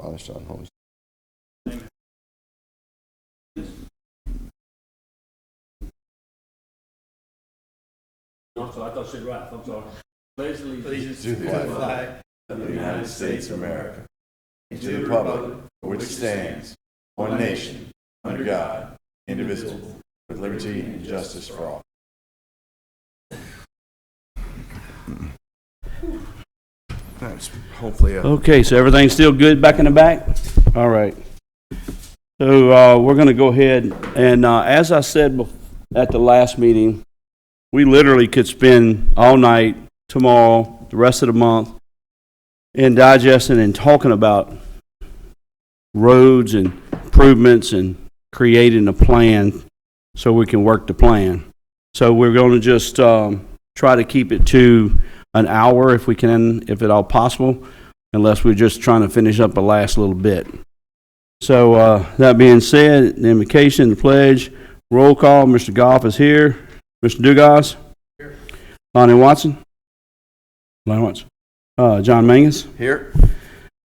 Father, Son, Holy Spirit. I thought I said right. I'm sorry. Pledge allegiance to the flag of the United States of America, and to the republic for which it stands, one nation, under God, indivisible, with liberty and justice for all. That's hopefully Okay, so everything's still good back in the back? All right. So we're going to go ahead and, as I said at the last meeting, we literally could spend all night, tomorrow, the rest of the month, in digesting and talking about roads and improvements and creating a plan so we can work the plan. So we're going to just try to keep it to an hour if we can, if at all possible, unless we're just trying to finish up the last little bit. So that being said, the invocation, the pledge, roll call. Mr. Goff is here. Mr. Dugas? Here. Lonnie Watson? Lonnie Watson. John Mangus? here.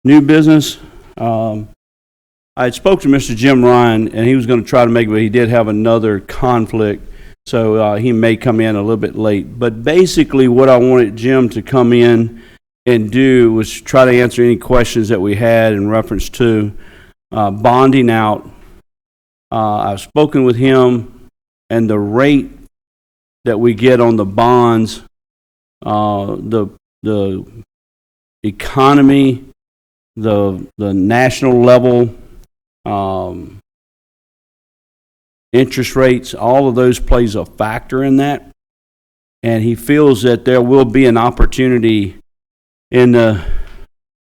New business. I spoke to Mr. Jim Ryan, and he was going to try to make it, but he did have another conflict, so he may come in a little bit late. But basically what I wanted Jim to come in and do was try to answer any questions that we had in reference to bonding out. I've spoken with him, and the rate that we get on the bonds, the economy, the national level, interest rates, all of those plays a factor in that. And he feels that there will be an opportunity in the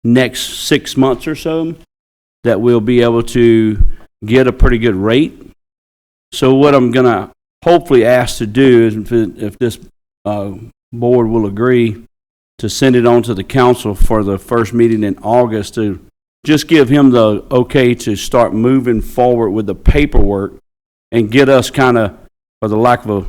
next 6 months or so that we'll be able to get a pretty good rate. So what I'm going to hopefully ask to do is, if this board will agree, to send it on to the council for the first meeting in August to just give him the okay to start moving forward with the paperwork and get us kind of, for the lack of a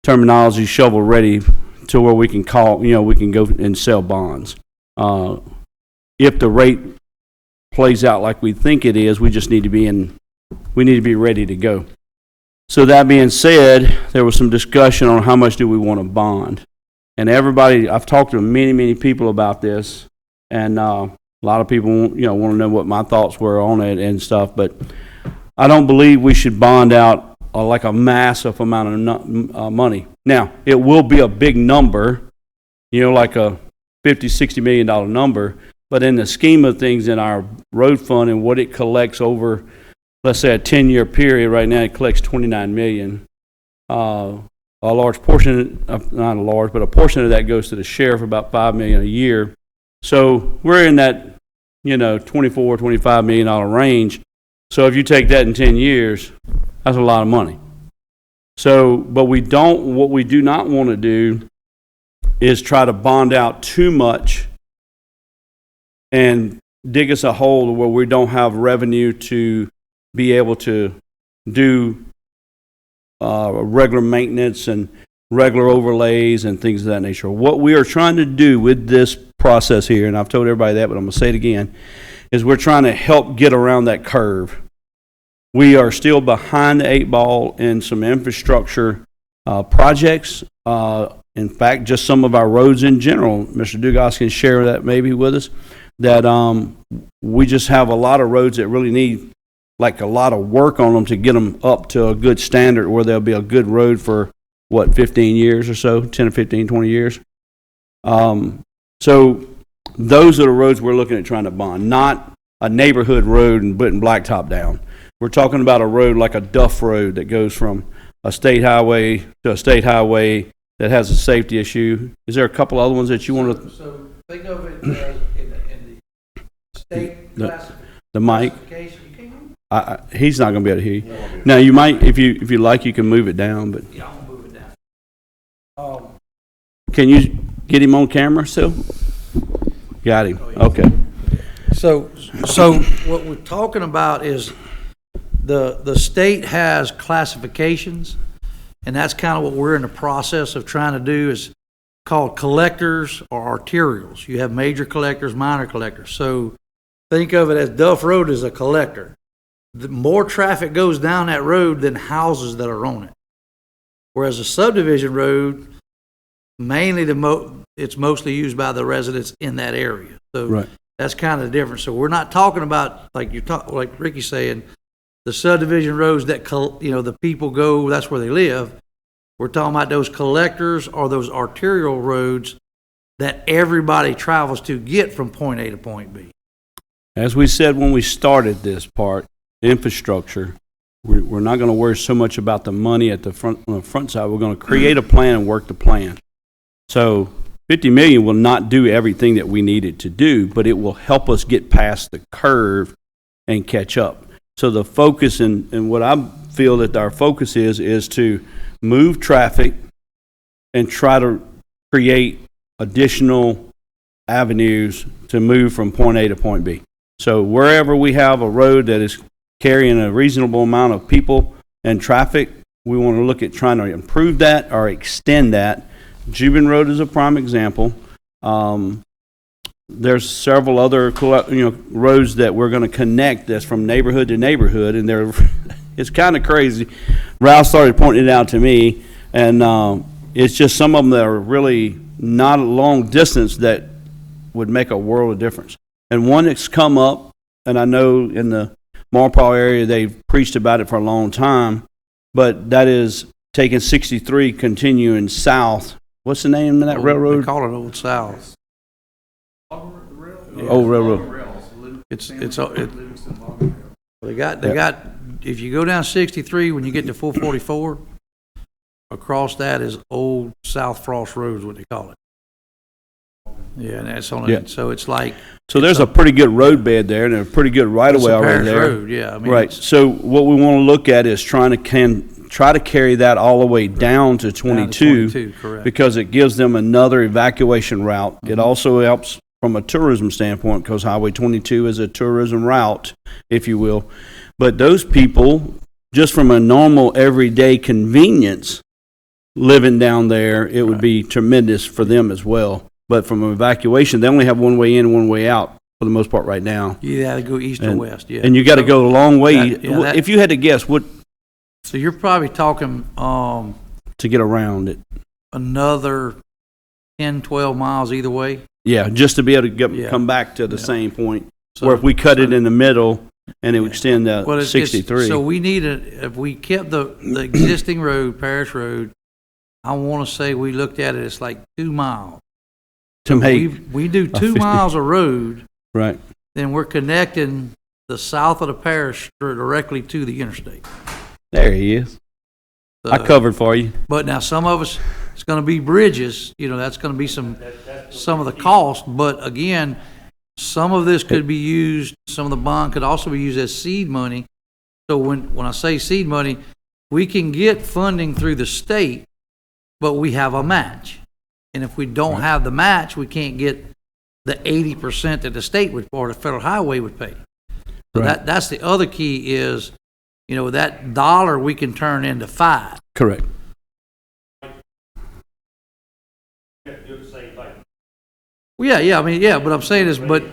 terminology, shovel ready to where we can call, we can go and sell bonds. If the rate plays out like we think it is, we just need to be ready to go. So that being said, there was some discussion on how much do we want to bond. And everybody, I've talked to many people about this, and a lot of people want to know what my thoughts were on it and stuff, but I don't believe we should bond out like a massive amount of money. Now, it will be a big number, like a $50-60 million number, but in the scheme of things in our road fund and what it collects over, let's say, a 10-year period, right now it collects $29 million. A large portion, not a large, but a portion of that goes to the sheriff, about $5 million a year. So we're in that, $24-25 million range. So if you take that in 10 years, that's a lot of money. So, but what we do not want to do is try to bond out too much and dig us a hole where we don't have revenue to be able to do regular maintenance and regular overlays and things of that nature. What we are trying to do with this process here, and I've told everybody that, but I'm going to say it again, is we're trying to help get around that curve. We are still behind the 8 ball in some infrastructure projects. In fact, just some of our roads in general. Mr. Dugas can share that maybe with us, that we just have a lot of roads that really need like a lot of work on them to get them up to a good standard where they'll be a good road for 15 years or so, 10 or 15, 20 years. So those are the roads we're looking at trying to bond, not a neighborhood road and putting blacktop down. We're talking about a road like a Duff Road that goes from a state highway to a state highway that has a safety issue. Is there a couple other ones that you want to? So think of it in the state the mic. classification. He's not going to be able to hear you. Now you might, if you like, you can move it down. But yeah, I'm gonna move it down. Can you get him on camera still? Got him. Okay. So what we're talking about is the state has classifications, and that's kind of what we're in the process of trying to do, is called collectors or arterials. You have major collectors, minor collectors. So think of it as Duff Road as a collector. The more traffic goes down that road than houses that are on it. Whereas a subdivision road, mainly it's mostly used by the residents in that area. So Right. that's kind of different. So we're not talking about, like like Ricky's saying, the subdivision roads that, the people go, that's where they live. We're talking about those collectors or those arterial roads that everybody travels to get from point A to point B. As we said when we started this part, infrastructure, we're not going to worry so much about the money at the front, on the front side. We're going to create a plan and work the plan. So 50 million will not do everything that we need it to do, but it will help us get past the curve and catch up. So the focus and what I feel that our focus is to move traffic and try to create additional avenues to move from point A to point B. So wherever we have a road that is carrying a reasonable amount of people and traffic, we want to look at trying to improve that or extend that. Jubin Road is a prime example. There's several other roads that we're going to connect that's from neighborhood to neighborhood, and it's kind of crazy. Ralph started pointing it out to me, and it's just some of them that are really not a long distance that would make a world of difference. And one that's come up, and I know in the Marpaw area they've preached about it for a long time, but that is taking 63 continuing south. What's the name of that railroad? They call it Old South. Old Railroad. They got, if you go down 63, when you get to 444, across that is Old South Frost Road is what they call it. Yeah, and that's on it. So it's like. So there's a pretty good road bed there and a pretty good right of way already there. Road, yeah. I mean, right. So what we want to look at is try to carry that all the way down to 22, correct. Because it gives them another evacuation route. Mm-hmm. It also helps from a tourism standpoint because Highway 22 is a tourism route, if you will. But those people, just from a normal everyday convenience living down there, it would be tremendous for them as well. But from an evacuation, they only have one way in, one way out for the most part right now. You got to go east or west, yeah. And you got to go a long way. If you had to guess, what? So you're probably talking to get around it. Another 10, 12 miles either way. Yeah, just to be able to come back to the same point. So, where if we cut it in the middle and it would extend to 63. So we need if we kept the existing road, Parish Road, I want to say we looked at it, it's like 2 miles. To make we do 2 miles of road, right? Then we're connecting the south of the parish directly to the interstate. There he is. I covered for you. But now some of us, it's going to be bridges. That's going to be some of the cost. But again, some of this could be used. Some of the bond could also be used as seed money. So when I say seed money, we can get funding through the state, but we have a match. And if we don't have the match, we can't get the 80% that the state would or the federal highway would pay. So that's the other key is, that dollar we can turn into 5. Correct. Well, yeah. I mean, yeah. But I'm saying is, but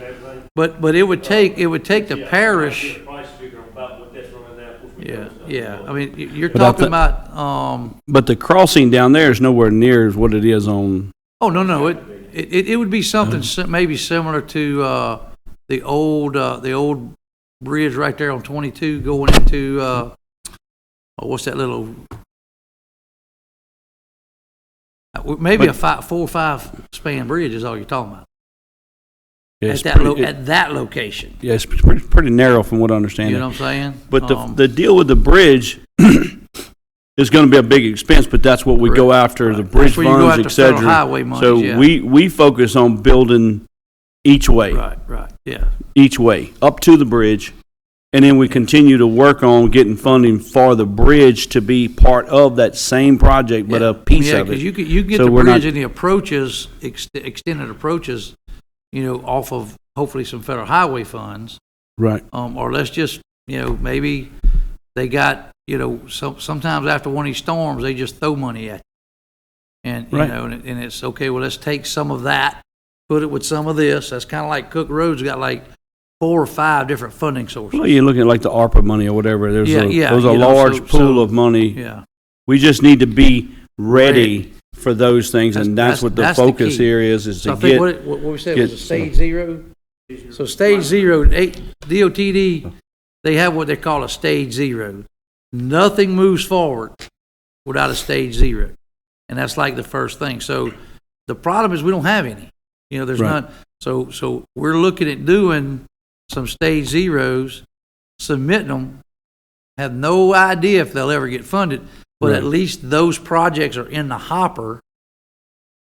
it would take the parish. Yeah. I mean, you're talking about. But the crossing down there is nowhere near as what it is on. Oh no! It would be something maybe similar to the old bridge right there on 22 going into what's that little? Maybe a 4 or 5 span bridge is all you're talking about. Yeah, at that location. Yeah, it's pretty narrow from what I understand. You know what I'm saying? But the deal with the bridge is going to be a big expense, but that's what we go after, the bridge funds, etc. So yeah. we focus on building each way. Right, yeah. Each way, up to the bridge, and then we continue to work on getting funding for the bridge to be part of that same project, but a piece of it. Yeah, because you get the bridge and the approaches, extended approaches, off of hopefully some federal highway funds. Right. Or let's just, maybe they got, sometimes after one of these storms, they just throw money at you. And, and it's okay, well, let's take some of that, put it with some of this. That's kind of like Cook Road's got like 4 or 5 different funding sources. Well, you're looking at like the ARPA money or whatever. There's a you know, large pool of money. Yeah. We just need to be ready for those things, and that's what the focus here is So to I think get. what we said was a stage 0. So stage 0, DOTD, they have what they call a stage 0. Nothing moves forward without a stage 0. And that's like the first thing. So the problem is we don't have any. You know, there's Right. not. So we're looking at doing some stage 0s, submitting them, have no idea if they'll ever get funded, but Right. at least those projects are in the hopper,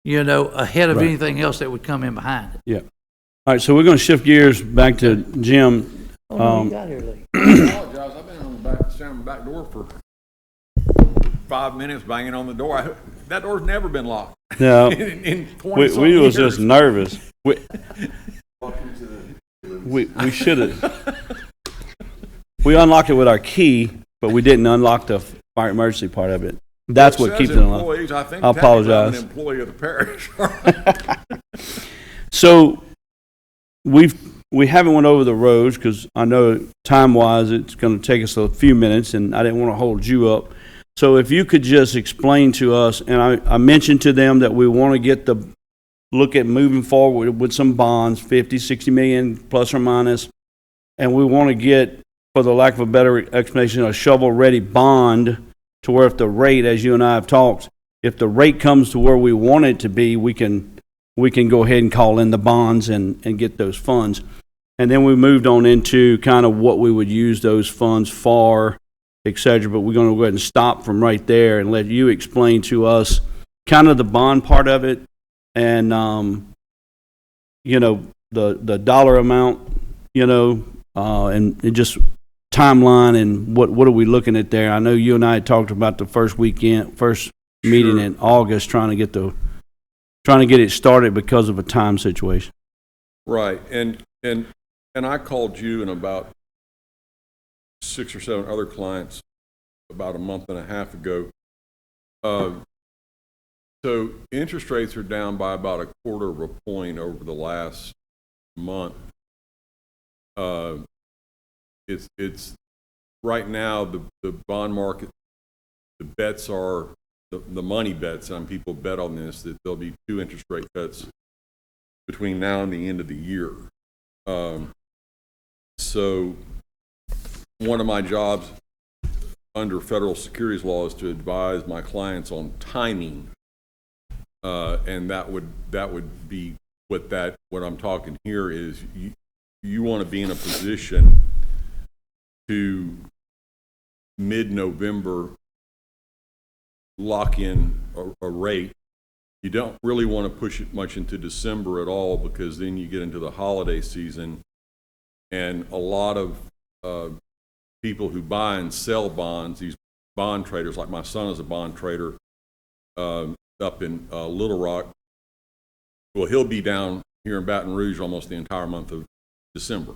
you know, ahead of Right. anything else that would come in behind it. Yeah. All right, so we're going to shift gears back to Jim. Oh, no, you got here late. I apologize. I've been on the back door for 5 minutes banging on the door. That door's never been locked. No, in 20 we was years. just nervous. We should have. We unlocked it with our key, but we didn't unlock the fire emergency part of it. That's what keeps it unlocked. Employees, I think I apologize. I'm an employee of the parish. So we haven't went over the roads because I know time-wise it's going to take us a few minutes, and I didn't want to hold you up. So if you could just explain to us, and I mentioned to them that we want to get look at moving forward with some bonds, 50, 60 million plus or minus, and we want to get, for the lack of a better explanation, a shovel-ready bond to where if the rate, as you and I have talked, if the rate comes to where we want it to be, we can go ahead and call in the bonds and get those funds. And then we moved on into kind of what we would use those funds for, et cetera. But we're going to go ahead and stop from right there and let you explain to us kind of the bond part of it and, you know, the dollar amount, you know, and just timeline and what are we looking at there. I know you and I had talked about the first meeting in August trying to get it started because of a time situation. Right, and I called you and about 6 or 7 other clients about a month and a half ago. So interest rates are down by about a quarter of a point over the last month. It's right now the bond market, the bets are the money bets, and people bet on this, that there'll be 2 interest rate cuts between now and the end of the year. So one of my jobs under federal securities law is to advise my clients on timing, and that would be what I'm talking here is you want to be in a position to mid-November lock in a rate. You don't really want to push it much into December at all, because then you get into the holiday season, and a lot of people who buy and sell bonds, these bond traders, like my son is a bond trader up in Little Rock. Well, he'll be down here in Baton Rouge almost the entire month of December.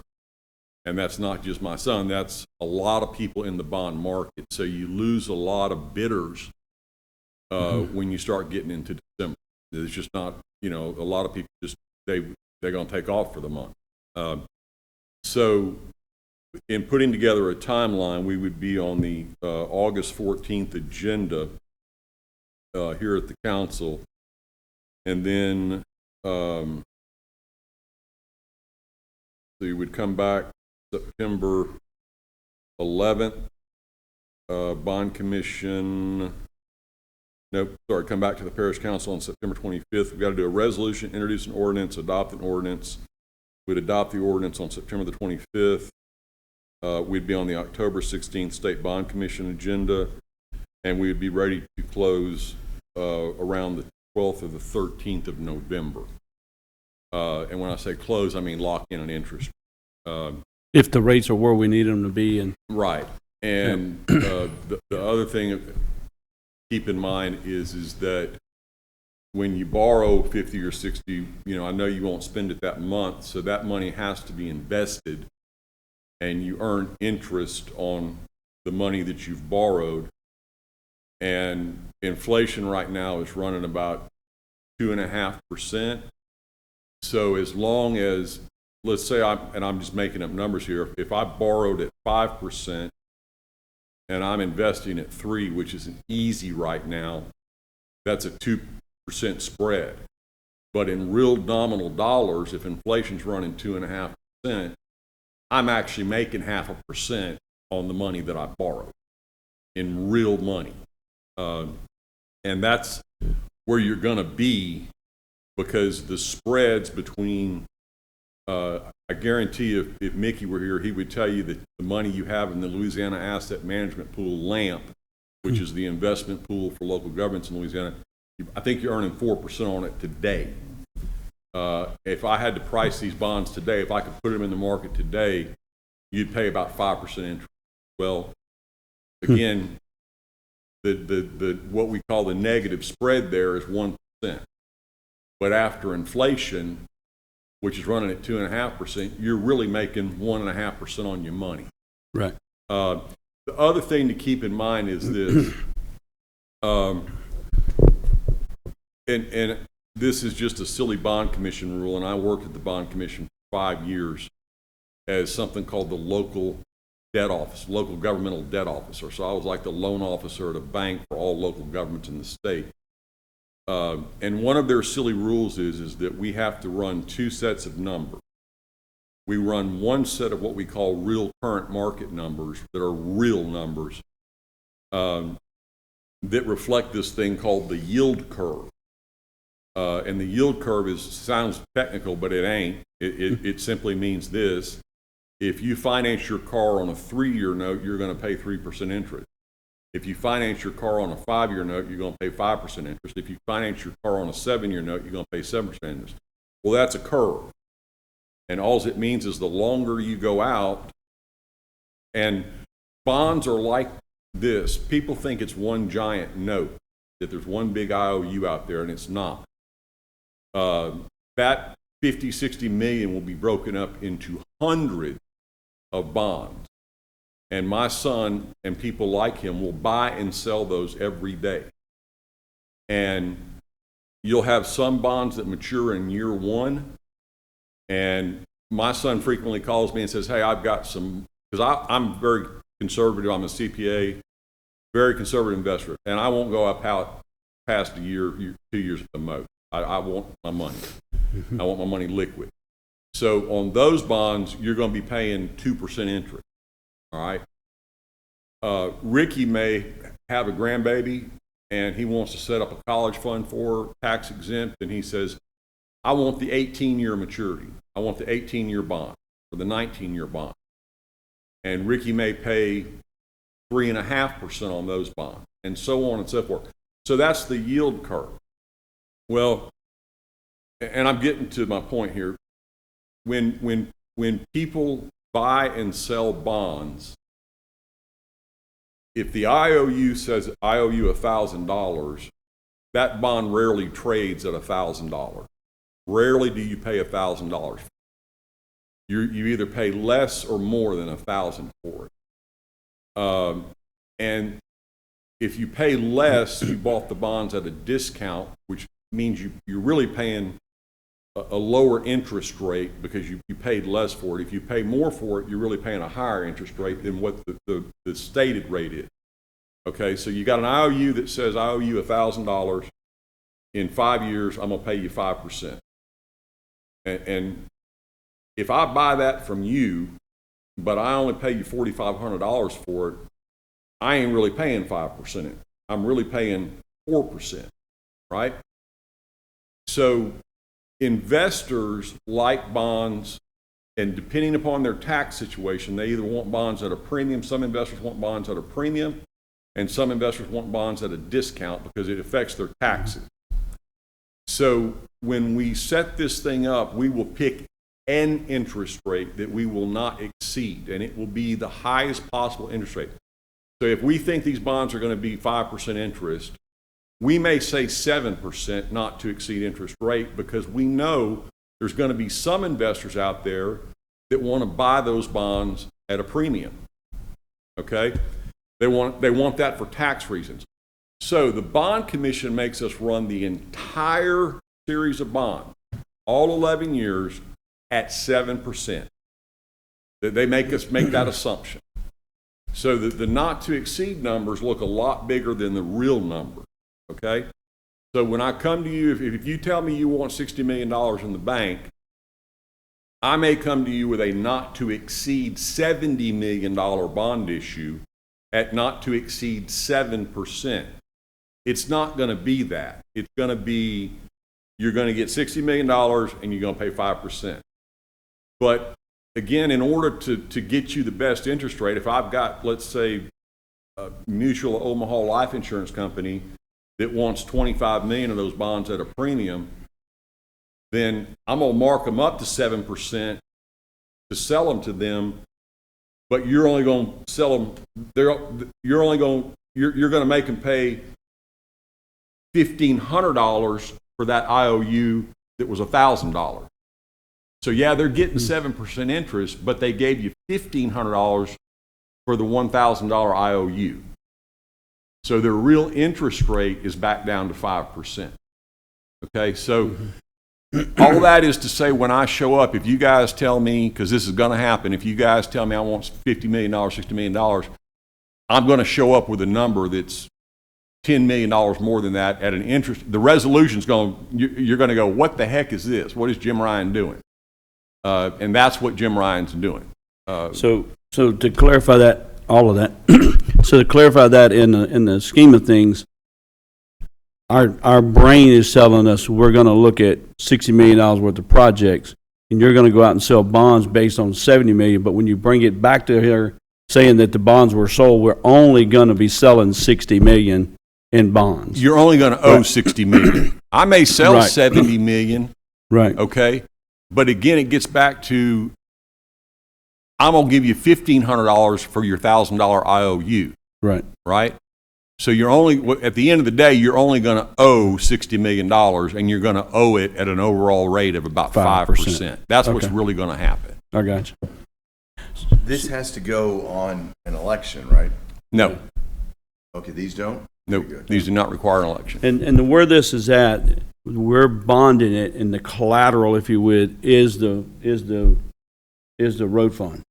And that's not just my son, that's a lot of people in the bond market. So you lose a lot of bidders when you start getting into December. It's just not, a lot of people just, they're going to take off for the month. So in putting together a timeline, we would be on the August 14th agenda here at the council. And then so you would come back September 11th, bond commission. Come back to the parish council on September 25th. We've got to do a resolution, introduce an ordinance, adopt an ordinance. We'd adopt the ordinance on September the 25th. We'd be on the October 16th State Bond Commission agenda, and we would be ready to close around the 12th or the 13th of November. And when I say close, I mean lock in an interest. If the rates are where we need them to be. And right. And the other thing to keep in mind is that when you borrow 50 or 60, I know you won't spend it that month, so that money has to be invested, and you earn interest on the money that you've borrowed. And inflation right now is running about 2.5%. So as long as let's say I'm just making up numbers here. If I borrowed at 5% and I'm investing at 3%, which is an easy right now, that's a 2% spread. But in real nominal dollars, if inflation's running 2.5%, I'm actually making 0.5% on the money that I borrowed in real money. And that's where you're going to be, because the spreads between, I guarantee if Mickey were here, he would tell you that the money you have in the Louisiana Asset Management Pool, LAMP, which is the investment pool for local governments in Louisiana, I think you're earning 4% on it today. If I had to price these bonds today, if I could put them in the market today, you'd pay about 5% interest. Well, again, the what we call the negative spread there is 1%. But after inflation, which is running at 2.5%, you're really making 1.5% on your money. Right. The other thing to keep in mind is this, and this is just a silly bond commission rule, and I worked at the bond commission for 5 years as something called the local debt office, local governmental debt officer. So I was like the loan officer at a bank for all local governments in the state. And one of their silly rules is that we have to run 2 sets of numbers. We run one set of what we call real current market numbers that are real numbers that reflect this thing called the yield curve. And the yield curve sounds technical, but it ain't. It simply means this. If you finance your car on a 3-year note, you're going to pay 3% interest. If you finance your car on a 5-year note, you're going to pay 5% interest. If you finance your car on a 7-year note, you're going to pay 7% interest. Well, that's a curve. And all it means is the longer you go out, and bonds are like this. People think it's one giant note, that there's one big IOU out there, and it's not. That 50, 60 million will be broken up into hundreds of bonds. And my son and people like him will buy and sell those every day. And you'll have some bonds that mature in year 1. And my son frequently calls me and says, hey, I've got some, because I'm very conservative. I'm a CPA, very conservative investor. And I won't go up past a year, 2 years at the most. I want my money. I want my money liquid. So on those bonds, you're going to be paying 2% interest. All right. Ricky may have a grandbaby and he wants to set up a college fund for her, tax exempt, and he says, I want the 18-year maturity. I want the 18-year bond or the 19-year bond. And Ricky may pay 3.5% on those bonds, and so on and so forth. So that's the yield curve. Well, and I'm getting to my point here. When people buy and sell bonds, if the IOU says I owe you $1,000, that bond rarely trades at $1,000. Rarely do you pay $1,000. You either pay less or more than $1,000 for it. And if you pay less, you bought the bonds at a discount, which means you're really paying a lower interest rate because you paid less for it. If you pay more for it, you're really paying a higher interest rate than what the stated rate is. Okay, so you got an IOU that says I owe you $1,000. In 5 years, I'm going to pay you 5%. And if I buy that from you, but I only pay you $4,500 for it, I ain't really paying 5%. I'm really paying 4%, right? So investors like bonds, and depending upon their tax situation, they either want bonds at a premium. Some investors want bonds at a premium, and some investors want bonds at a discount because it affects their taxes. So when we set this thing up, we will pick an interest rate that we will not exceed, and it will be the highest possible interest rate. So if we think these bonds are going to be 5% interest, we may say 7% not to exceed interest rate, because we know there's going to be some investors out there that want to buy those bonds at a premium. Okay? They want that for tax reasons. So the bond commission makes us run the entire series of bonds, all 11 years, at 7%. They make us make that assumption. So the not to exceed numbers look a lot bigger than the real number, okay? So when I come to you, if you tell me you want $60 million in the bank, I may come to you with a not to exceed $70 million bond issue at not to exceed 7%. It's not going to be that. It's going to be, you're going to get $60 million and you're going to pay 5%. But again, in order to get you the best interest rate, if I've got, let's say, a Mutual Omaha Life Insurance Company that wants 25 million of those bonds at a premium, then I'm going to mark them up to 7% to sell them to them, but you're only going to sell them, you're going to make them pay $1,500 for that IOU that was $1,000. So yeah, they're getting 7% interest, but they gave you $1,500 for the $1,000 IOU. So their real interest rate is back down to 5%. Okay, so all that is to say, when I show up, if you guys tell me, because this is going to happen, if you guys tell me I want $50 million, $60 million, I'm going to show up with a number that's $10 million more than that at an interest. The resolution's you're going to go, what the heck is this? What is Jim Ryan doing? And that's what Jim Ryan's doing. So to clarify that, all of that, so to clarify that in the scheme of things, our brain is telling us we're going to look at $60 million worth of projects, and you're going to go out and sell bonds based on $70 million. But when you bring it back to here, saying that the bonds were sold, we're only going to be selling $60 million in bonds. You're only going to owe $60 million. I may sell $70 million. Right. Okay. But again, it gets back to, I'm going to give you $1,500 for your $1,000 IOU. Right. Right? So you're only, at the end of the day, you're only going to owe $60 million, and you're going to owe it at an overall rate of about 5%. That's what's really going to happen. I got you. This has to go on an election, right? No. Okay, these don't? No, these do not require an election. And where this is at, we're bonding it, and the collateral, if you would, is the road fund.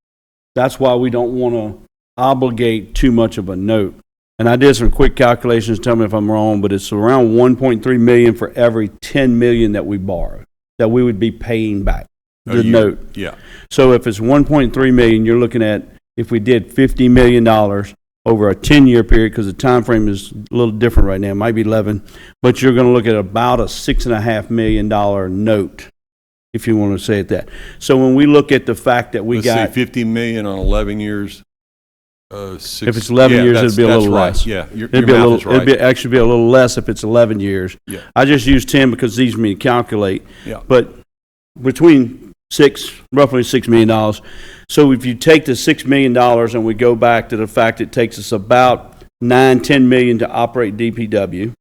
That's why we don't want to obligate too much of a note. And I did some quick calculations. Tell me if I'm wrong, but it's around 1.3 million for every 10 million that we borrow that we would be paying back the note. Yeah. So if it's 1.3 million, you're looking at, if we did $50 million over a 10-year period, because the time frame is a little different right now, it might be 11, but you're going to look at about a $6.5 million note, if you want to say it that. So when we look at the fact that Let's say 50 million on 11 years. If it's 11 years, it'd be a little less. Yeah, it'd actually be a little less if it's 11 years. Yeah. I just use 10 because it's easy for me to calculate. Yeah. But between roughly $6 million. So if you take the $6 million and we go back to the fact it takes us about $9-10 million to operate DPW,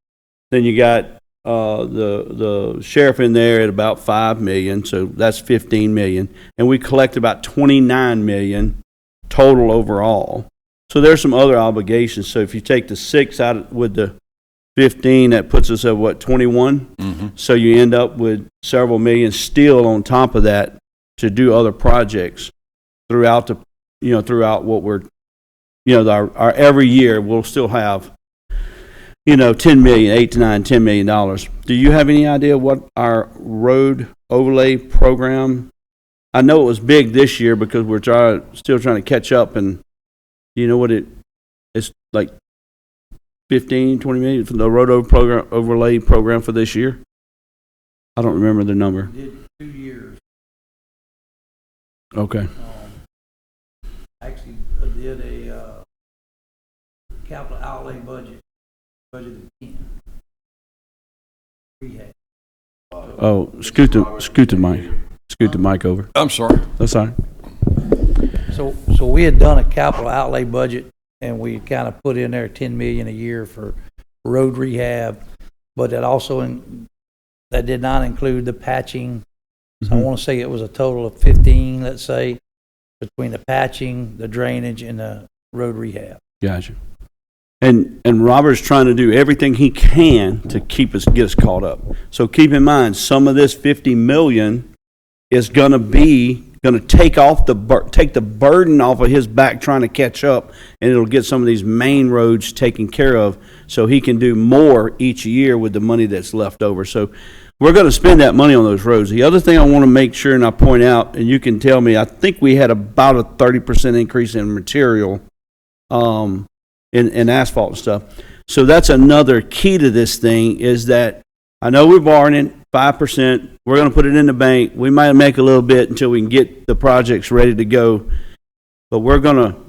then you got the sheriff in there at about $5 million, so that's $15 million, and we collect about $29 million total overall. So there's some other obligations. So if you take the 6 out with the 15, that puts us at what, 21? Mm-hmm. So you end up with several million still on top of that to do other projects throughout what we're, our every year we'll still have, 10 million, 8 to 9, $10 million. Do you have any idea what our road overlay program? I know it was big this year because we're still trying to catch up, and you know what it's like 15, 20 million for the road overlay program for this year? I don't remember the number. Did 2 years. Okay. Actually did a capital outlay budget of 10. Rehab. Oh, scoot the mic. Scoot the mic over. I'm sorry. That's all right. So we had done a capital outlay budget, and we kind of put in there 10 million a year for road rehab, but that did not include the patching. So I want to say it was a total of 15, let's say, between the patching, the drainage, and the road rehab. Gotcha. And Robert's trying to do everything he can to get us caught up. So keep in mind, some of this $50 million is gonna take the burden off of his back trying to catch up, and it'll get some of these main roads taken care of, so he can do more each year with the money that's left over. So we're gonna spend that money on those roads. The other thing I wanna make sure and I point out, and you can tell me, I think we had about a 30% increase in material, in asphalt and stuff. So that's another key to this thing, is that I know we're borrowing 5%. We're going to put it in the bank. We might make a little bit until we can get the projects ready to go. But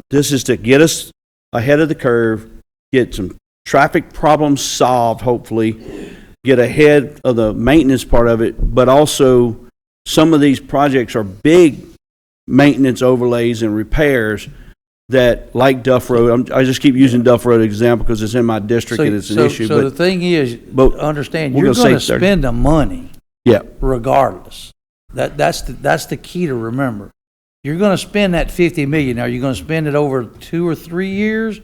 this is to get us ahead of the curve, get some traffic problems solved, hopefully, get ahead of the maintenance part of it. But also, some of these projects are big maintenance overlays and repairs that, like Duff Road, I just keep using Duff Road example because it's in my district and it's an issue. So the thing is, understand, you're going to spend the money, regardless. That's the key to remember. You're going to spend that $50 million. Are you going to spend it over 2 or 3 years,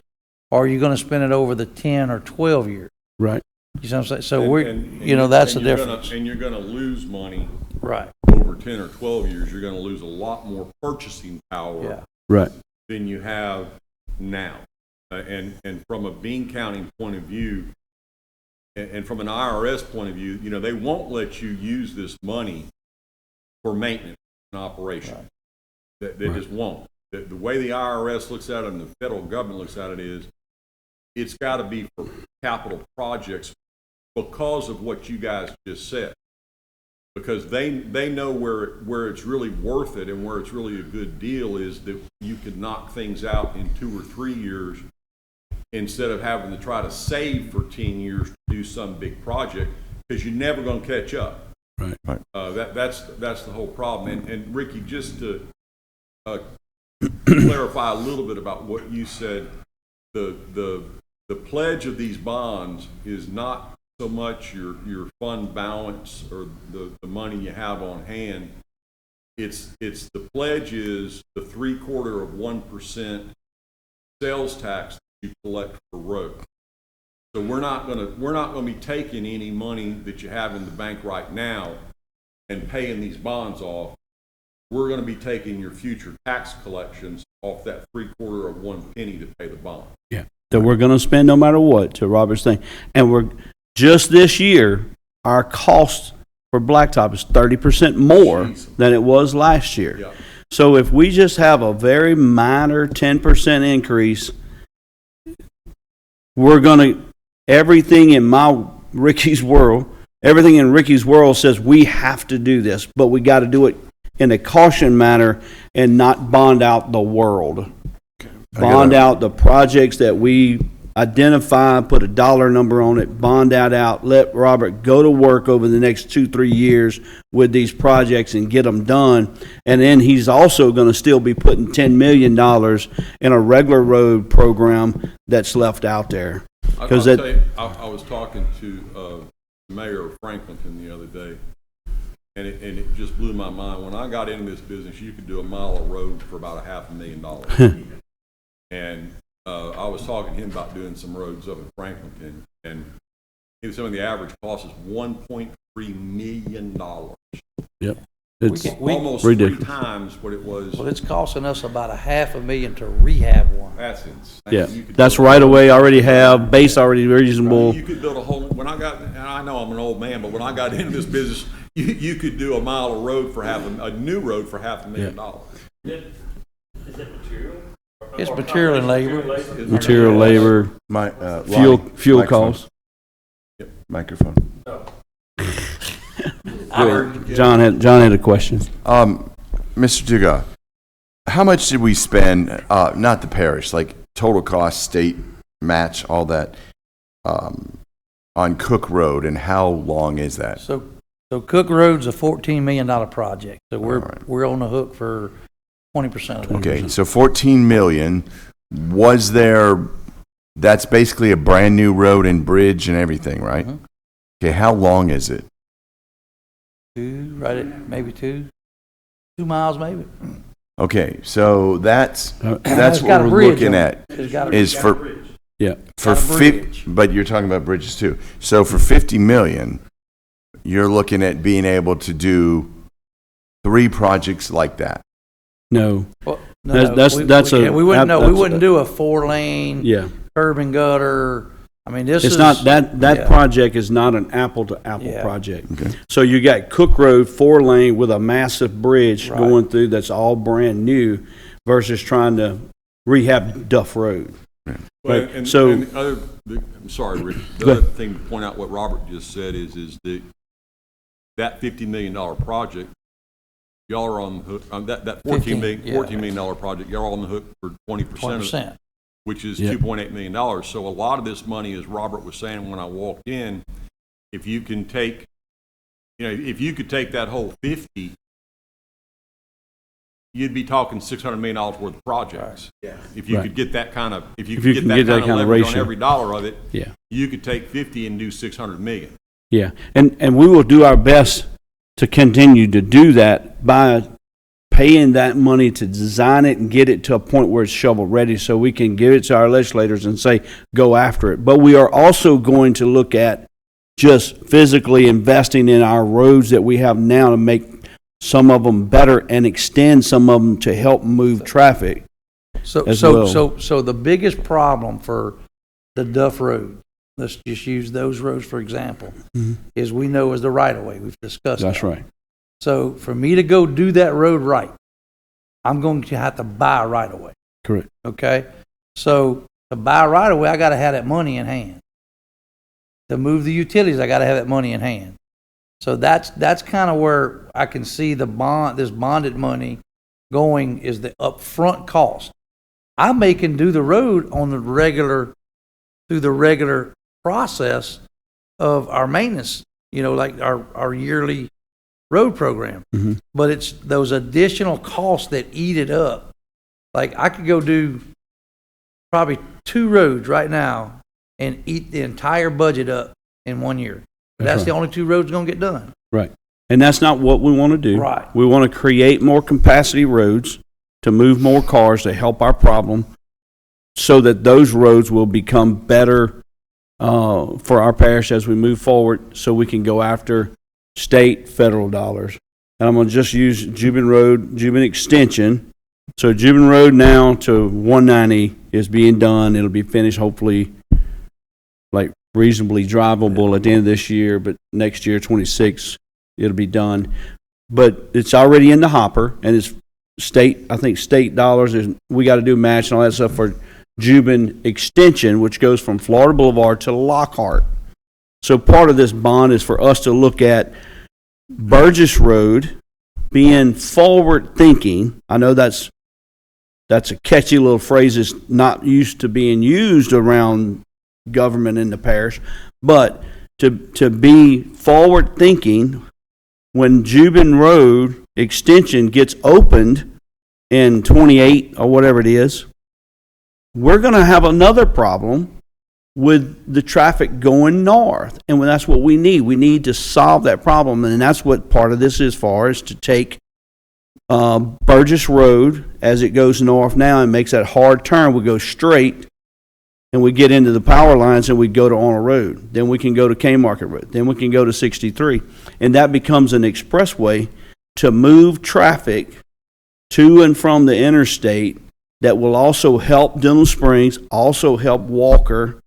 or are you going to spend it over the 10 or 12 years? Right. You know what I'm saying? So that's the difference. And you're going to lose money. Right. Over 10 or 12 years, you're going to lose a lot more purchasing power. Yeah. Right. Than you have now. And from a Bean County point of view, and from an IRS point of view, they won't let you use this money for maintenance and operation. Right. They just won't. The way the IRS looks at it and the federal government looks at it is, it's got to be for capital projects because of what you guys just said. Because they know where it's really worth it and where it's really a good deal is that you could knock things out in 2 or 3 years instead of having to try to save for 10 years to do some big project, because you're never going to catch up. Right. That's the whole problem. And Ricky, just to clarify a little bit about what you said, the pledge of these bonds is not so much your fund balance or the money you have on hand. It's the pledge is the 0.75% sales tax that you collect for road. So we're not gonna be taking any money that you have in the bank right now and paying these bonds off. We're gonna be taking your future tax collections off that 0.75 penny to pay the bond. Yeah. That we're going to spend no matter what, to Robert's thing. And just this year, our cost for blacktop is 30% more than it was last year. Yeah. So if we just have a very minor 10% increase, everything in Ricky's world says we have to do this, but we got to do it in a caution manner and not bond out the world. Bond out the projects that we identify, put a dollar number on it, bond that out, let Robert go to work over the next 2-3 years with these projects and get them done. And then he's also going to still be putting $10 million in a regular road program that's left out there. I was talking to the mayor of Franklinton the other day, and it just blew my mind. When I got into this business, you could do a mile of road for about $500,000. And I was talking to him about doing some roads up in Franklinton, and he was saying the average cost is $1.3 million. Yep. It's almost ridiculous. 3 times what it was. Well, it's costing us about $500,000 to rehab one. That's insane. Yeah, that's right away. Already have base already reasonable. You could build a whole. And I know I'm an old man, but when I got into this business, you could do a mile of road for a new road for $500,000. Is it material? It's material and labor. Material, labor, fuel costs. Microphone. John had a question. Mr. Duga, how much did we spend, not the parish, like total cost, state match, all that, on Cook Road, and how long is that? So Cook Road's a $14 million project. So we're on the hook for 20% of that. Okay, so $14 million. Was there? That's basically a brand new road and bridge and everything, right? Mm-hmm. Okay, how long is it? Maybe 2 miles, maybe. Okay, so that's what we're looking at. Is for yeah for but you're talking about bridges too. So for $50 million, you're looking at being able to do 3 projects like that? No. Well, That's we wouldn't know. We that's- wouldn't do a 4-lane Yeah. curb and gutter. I mean, this It's is not, that yeah. project is not an apple-to-apple Yeah. project. So you got Cook Road, 4-lane with a massive bridge Right. going through that's all brand new versus trying to rehab Duff Road. Well, Right, and, so- and I'm sorry, Rick. Go The ahead. other thing to point out what Robert just said is that $50 million project, y'all are on the hook, that $14 million project, y'all are on the hook for 20% of it, 20%. which is Yeah. $2.8 million. So a lot of this money, as Robert was saying when I walked in, if you can take, if you could take that whole 50, you'd be talking $600 million worth of projects. Yeah. If you Right. could get that kind of, if you If could you get can that get that kind of kind of leverage on ratio. every dollar of it, Yeah. you could take 50 and do 600 million. Yeah, and we will do our best to continue to do that by paying that money to design it and get it to a point where it's shovel ready so we can give it to our legislators and say, go after it. But we are also going to look at just physically investing in our roads that we have now to make some of them better and extend some of them to help move traffic. So as well. so the biggest problem for the Duff Road, let's just use those roads for example, is we know is the right of way. We've discussed That's that. right. So for me to go do that road right, I'm going to have to buy a right of way. Correct. Okay? So to buy a right of way, I got to have that money in hand. To move the utilities, I got to have that money in hand. So that's kind of where I can see this bonded money going is the upfront cost. I can do the road on the regular, through the regular process of our maintenance, like our yearly road program. Mhm. But it's those additional costs that eat it up. Like I could go do probably 2 roads right now and eat the entire budget up in 1 year. That's right. the only 2 roads going to get done. Right. And that's not what we want to do. Right. We want to create more capacity roads to move more cars to help our problem so that those roads will become better for our parish as we move forward so we can go after state, federal dollars. And I'm going to just use Jubin Road, Jubin Extension. So Jubin Road now to 190 is being done. It'll be finished hopefully like reasonably drivable at the end of this year, but next year, 26, it'll be done. But it's already in the hopper, and it's state dollars. We got to do match and all that stuff for Jubin Extension, which goes from Florida Boulevard to Lockhart. So part of this bond is for us to look at Burgess Road being forward thinking. I know that's a catchy little phrase that's not used to being used around government in the parish, but to be forward thinking when Jubin Road Extension gets opened in 28 or whatever it is, we're going to have another problem with the traffic going north. And that's what we need. We need to solve that problem. And that's what part of this is for, is to take Burgess Road as it goes north now and makes that hard turn. We go straight and we get into the power lines and we go to Arnold Road. Then we can go to Kmarket Road. Then we can go to 63. And that becomes an expressway to move traffic to and from the interstate that will also help Denham Springs, also help Walker.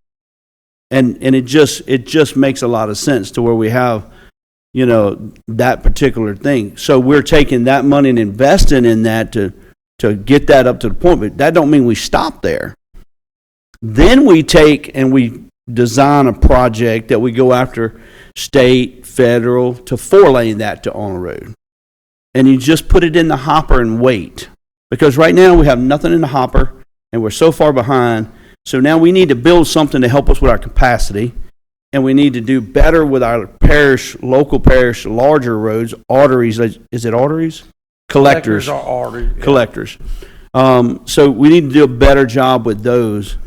And it just makes a lot of sense to where we have, that particular thing. So we're taking that money and investing in that to get that up to the point. But that don't mean we stop there. Then we take and we design a project that we go after state, federal, to 4-lane that to Arnold Road. And you just put it in the hopper and wait. Because right now we have nothing in the hopper and we're so far behind. So now we need to build something to help us with our capacity. And we need to do better with our parish, local parish, larger roads, arteries. Is it arteries? Collectors. Are arteries. Yeah. Collectors. So we need to do a better job with those.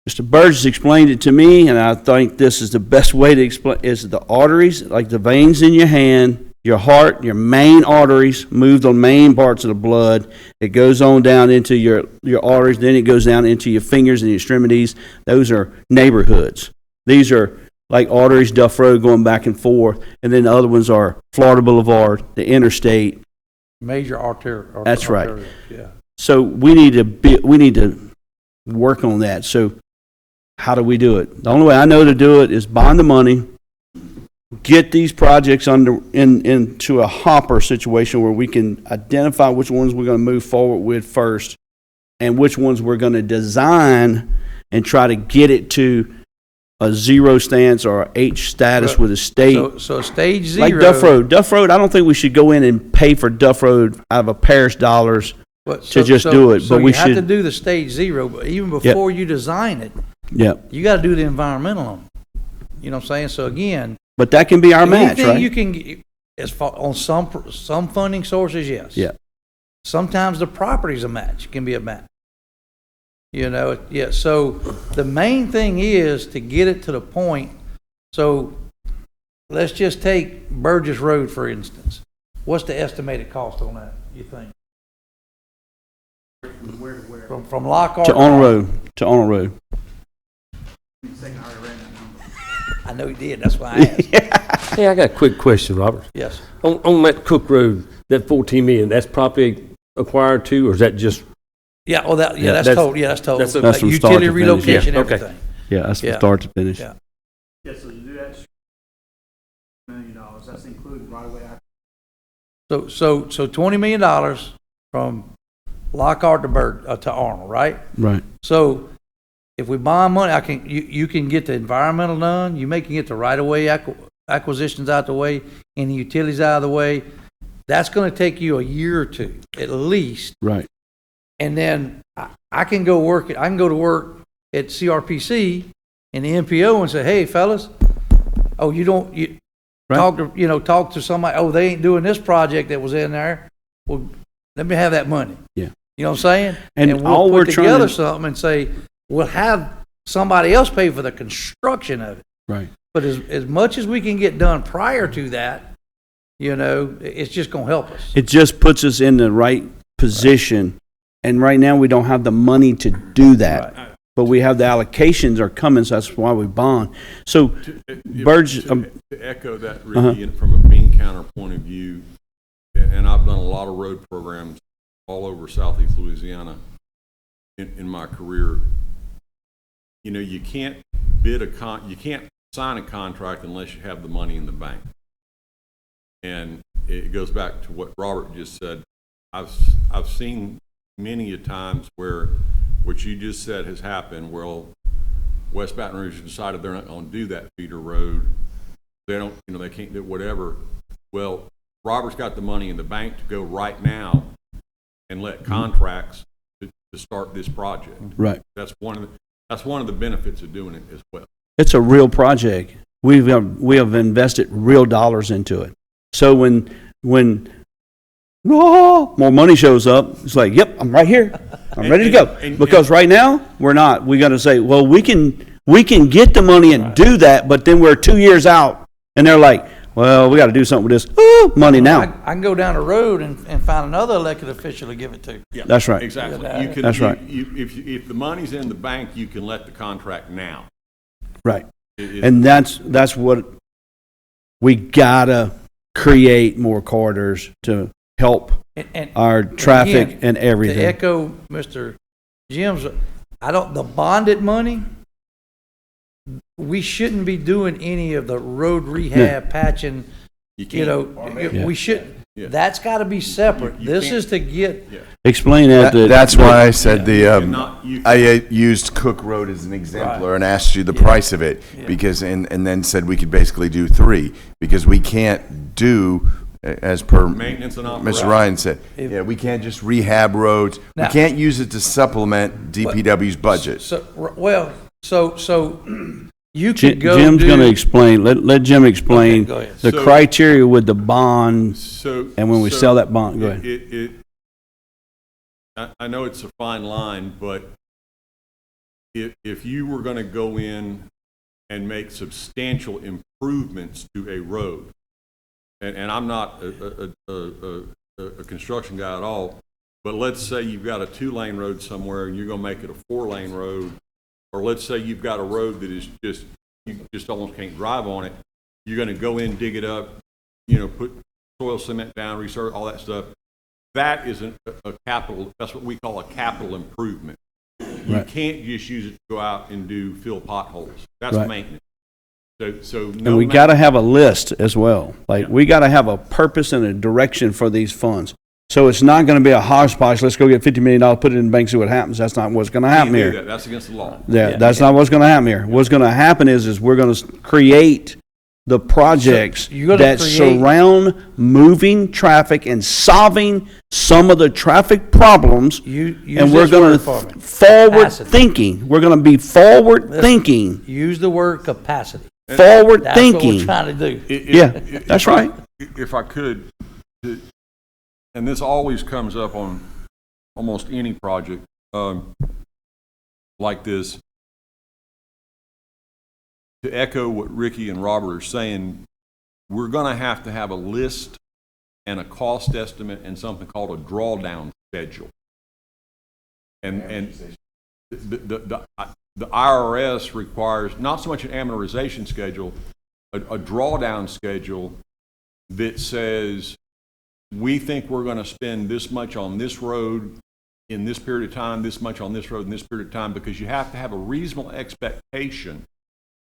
Mr. Burgess explained it to me, and I think this is the best way to explain, is the arteries, like the veins in your hand, your heart, your main arteries, move the main parts of the blood. It goes on down into your arteries, then it goes down into your fingers and your extremities. Those are neighborhoods. These are like Arteries, Duff Road going back and forth, and then the other ones are Florida Boulevard, the interstate. Major arterial. That's right. arterial, yeah. So we need to work on that. So how do we do it? The only way I know to do it is bond the money, get these projects into a hopper situation where we can identify which ones we're going to move forward with first and which ones we're going to design and try to get it to a zero stance or a H status with the state. So stage zero. Like Duff Road. Duff Road, I don't think we should go in and pay for Duff Road out of a parish dollars to just do it. So but we you have to should do the stage zero, but even before you design it, you got to do the environmental on it. You know what I'm saying? So again, but that can be our match, anything right? you can get, as far on some funding sources, yes. Yeah. Sometimes the property's a match, can be a match. You know, yeah. So the main thing is to get it to the point. So let's just take Burgess Road for instance. What's the estimated cost on that? You think? From where to where? From Lockhart To Arnold Road. To Arnold Road. Second, I already ran that number. I know he did. That's why I asked. Hey, I got a quick question, Robert. Yes. On that Cook Road, that 14 million, that's property acquired too, or is that just? Yeah. Well, that's that's- total. Yeah, that's total. that's a- That's from start utility to finish, relocation, yeah. Okay. everything. Yeah, that's from Yeah. start to finish. Yeah. Yeah, so to do that, $1 million, that's including right away. So $20 million from Lockhart to Arnold, right? Right. So if we bond money, you can get the environmental done. You can get the right of way acquisitions out the way and the utilities out of the way. That's going to take you a year or two at least. Right. And then I can go to work at CRPC and the MPO and say, hey fellas, Right. talk to somebody. Oh, they ain't doing this project that was in there. Well, let me have that money. Yeah. You know what I'm saying? And we'll all put we're trying together to- something and say, we'll have somebody else pay for the construction of it. Right. But as much as we can get done prior to that, it's just going to help us. It just puts us in the right position. And right now we don't have the money to do that. Right. But we have the allocations are coming, so that's why we bond. So Burge, To echo that, Ricky, and from a bean counter point of view, and I've done a lot of road programs all over southeast Louisiana in my career. You can't you can't sign a contract unless you have the money in the bank. And it goes back to what Robert just said. I've seen many a times where what you just said has happened. Well, West Baton Rouge decided they're not going to do that feeder road. They don't, they can't do whatever. Well, Robert's got the money in the bank to go right now and let contracts to start this project. right. That's one of the benefits of doing it as well. It's a real project. We have invested real dollars into it. So when more money shows up, it's like, yep, I'm right here. I'm ready to go. Because right now we're not. We got to say, well, we can get the money and do that, but then we're 2 years out, and they're like, well, we got to do something with this money now. I can go down the road and find another elected official to give it to. Yeah, That's right. Exactly. That's right. If the money's in the bank, you can let the contract now. Right. It- And that's what we gotta create more corridors to help And our traffic again, and to everything. echo Mr. Jim's, the bonded money, we shouldn't be doing any of the road rehab patching, You can't. we should, Yeah. that's gotta be separate. You This can't- is to get, Explain that. That's why I said cannot- I used Cook Road as an exemplar and asked you the price of it because, and then said we could basically do 3 because we can't do, as per Maintenance and operation. Mr. Ryan said, we can't just rehab roads. We Now- can't use it to supplement DPW's budget. so you could go Jim's do- gonna explain, let Jim explain Okay, go ahead. the So- criteria with the bond, So. and when we so sell that bond, go ahead. I know it's a fine line, but if you were going to go in and make substantial improvements to a road, and I'm not a construction guy at all, but let's say you've got a 2-lane road somewhere and you're going to make it a 4-lane road, or let's say you've got a road that is just you just almost can't drive on it. You're going to go in, dig it up, put soil cement down, research, all that stuff. That is a capital, that's what we call a capital improvement. You Right. can't just use it to go out and fill potholes. That's Right. maintenance. So And we got to have a list as well. Like, we got to have a purpose and a direction for these funds. So it's not going to be a hodgepodge, let's go get $50 million, put it in the bank, see what happens. That's not what's going to happen do that. here. That's against the law. Yeah, that's not what's going to happen here. What's going to happen is we're going to create the projects So you're gonna that create- surround moving traffic and solving some of the traffic problems. Use And we're this going word to for me. forward Capacity. thinking. We're going to be forward thinking. Use the word capacity. Forward That's what we're thinking. trying to do. Yeah, that's right. If I could, and this always comes up on almost any project like this, to echo what Ricky and Robert are saying, we're going to have a list and a cost estimate and something called a drawdown schedule. And the IRS requires not so much an amortization schedule, a drawdown schedule that says, we think we're going to spend this much on this road in this period of time, this much on this road in this period of time, because you have to have a reasonable expectation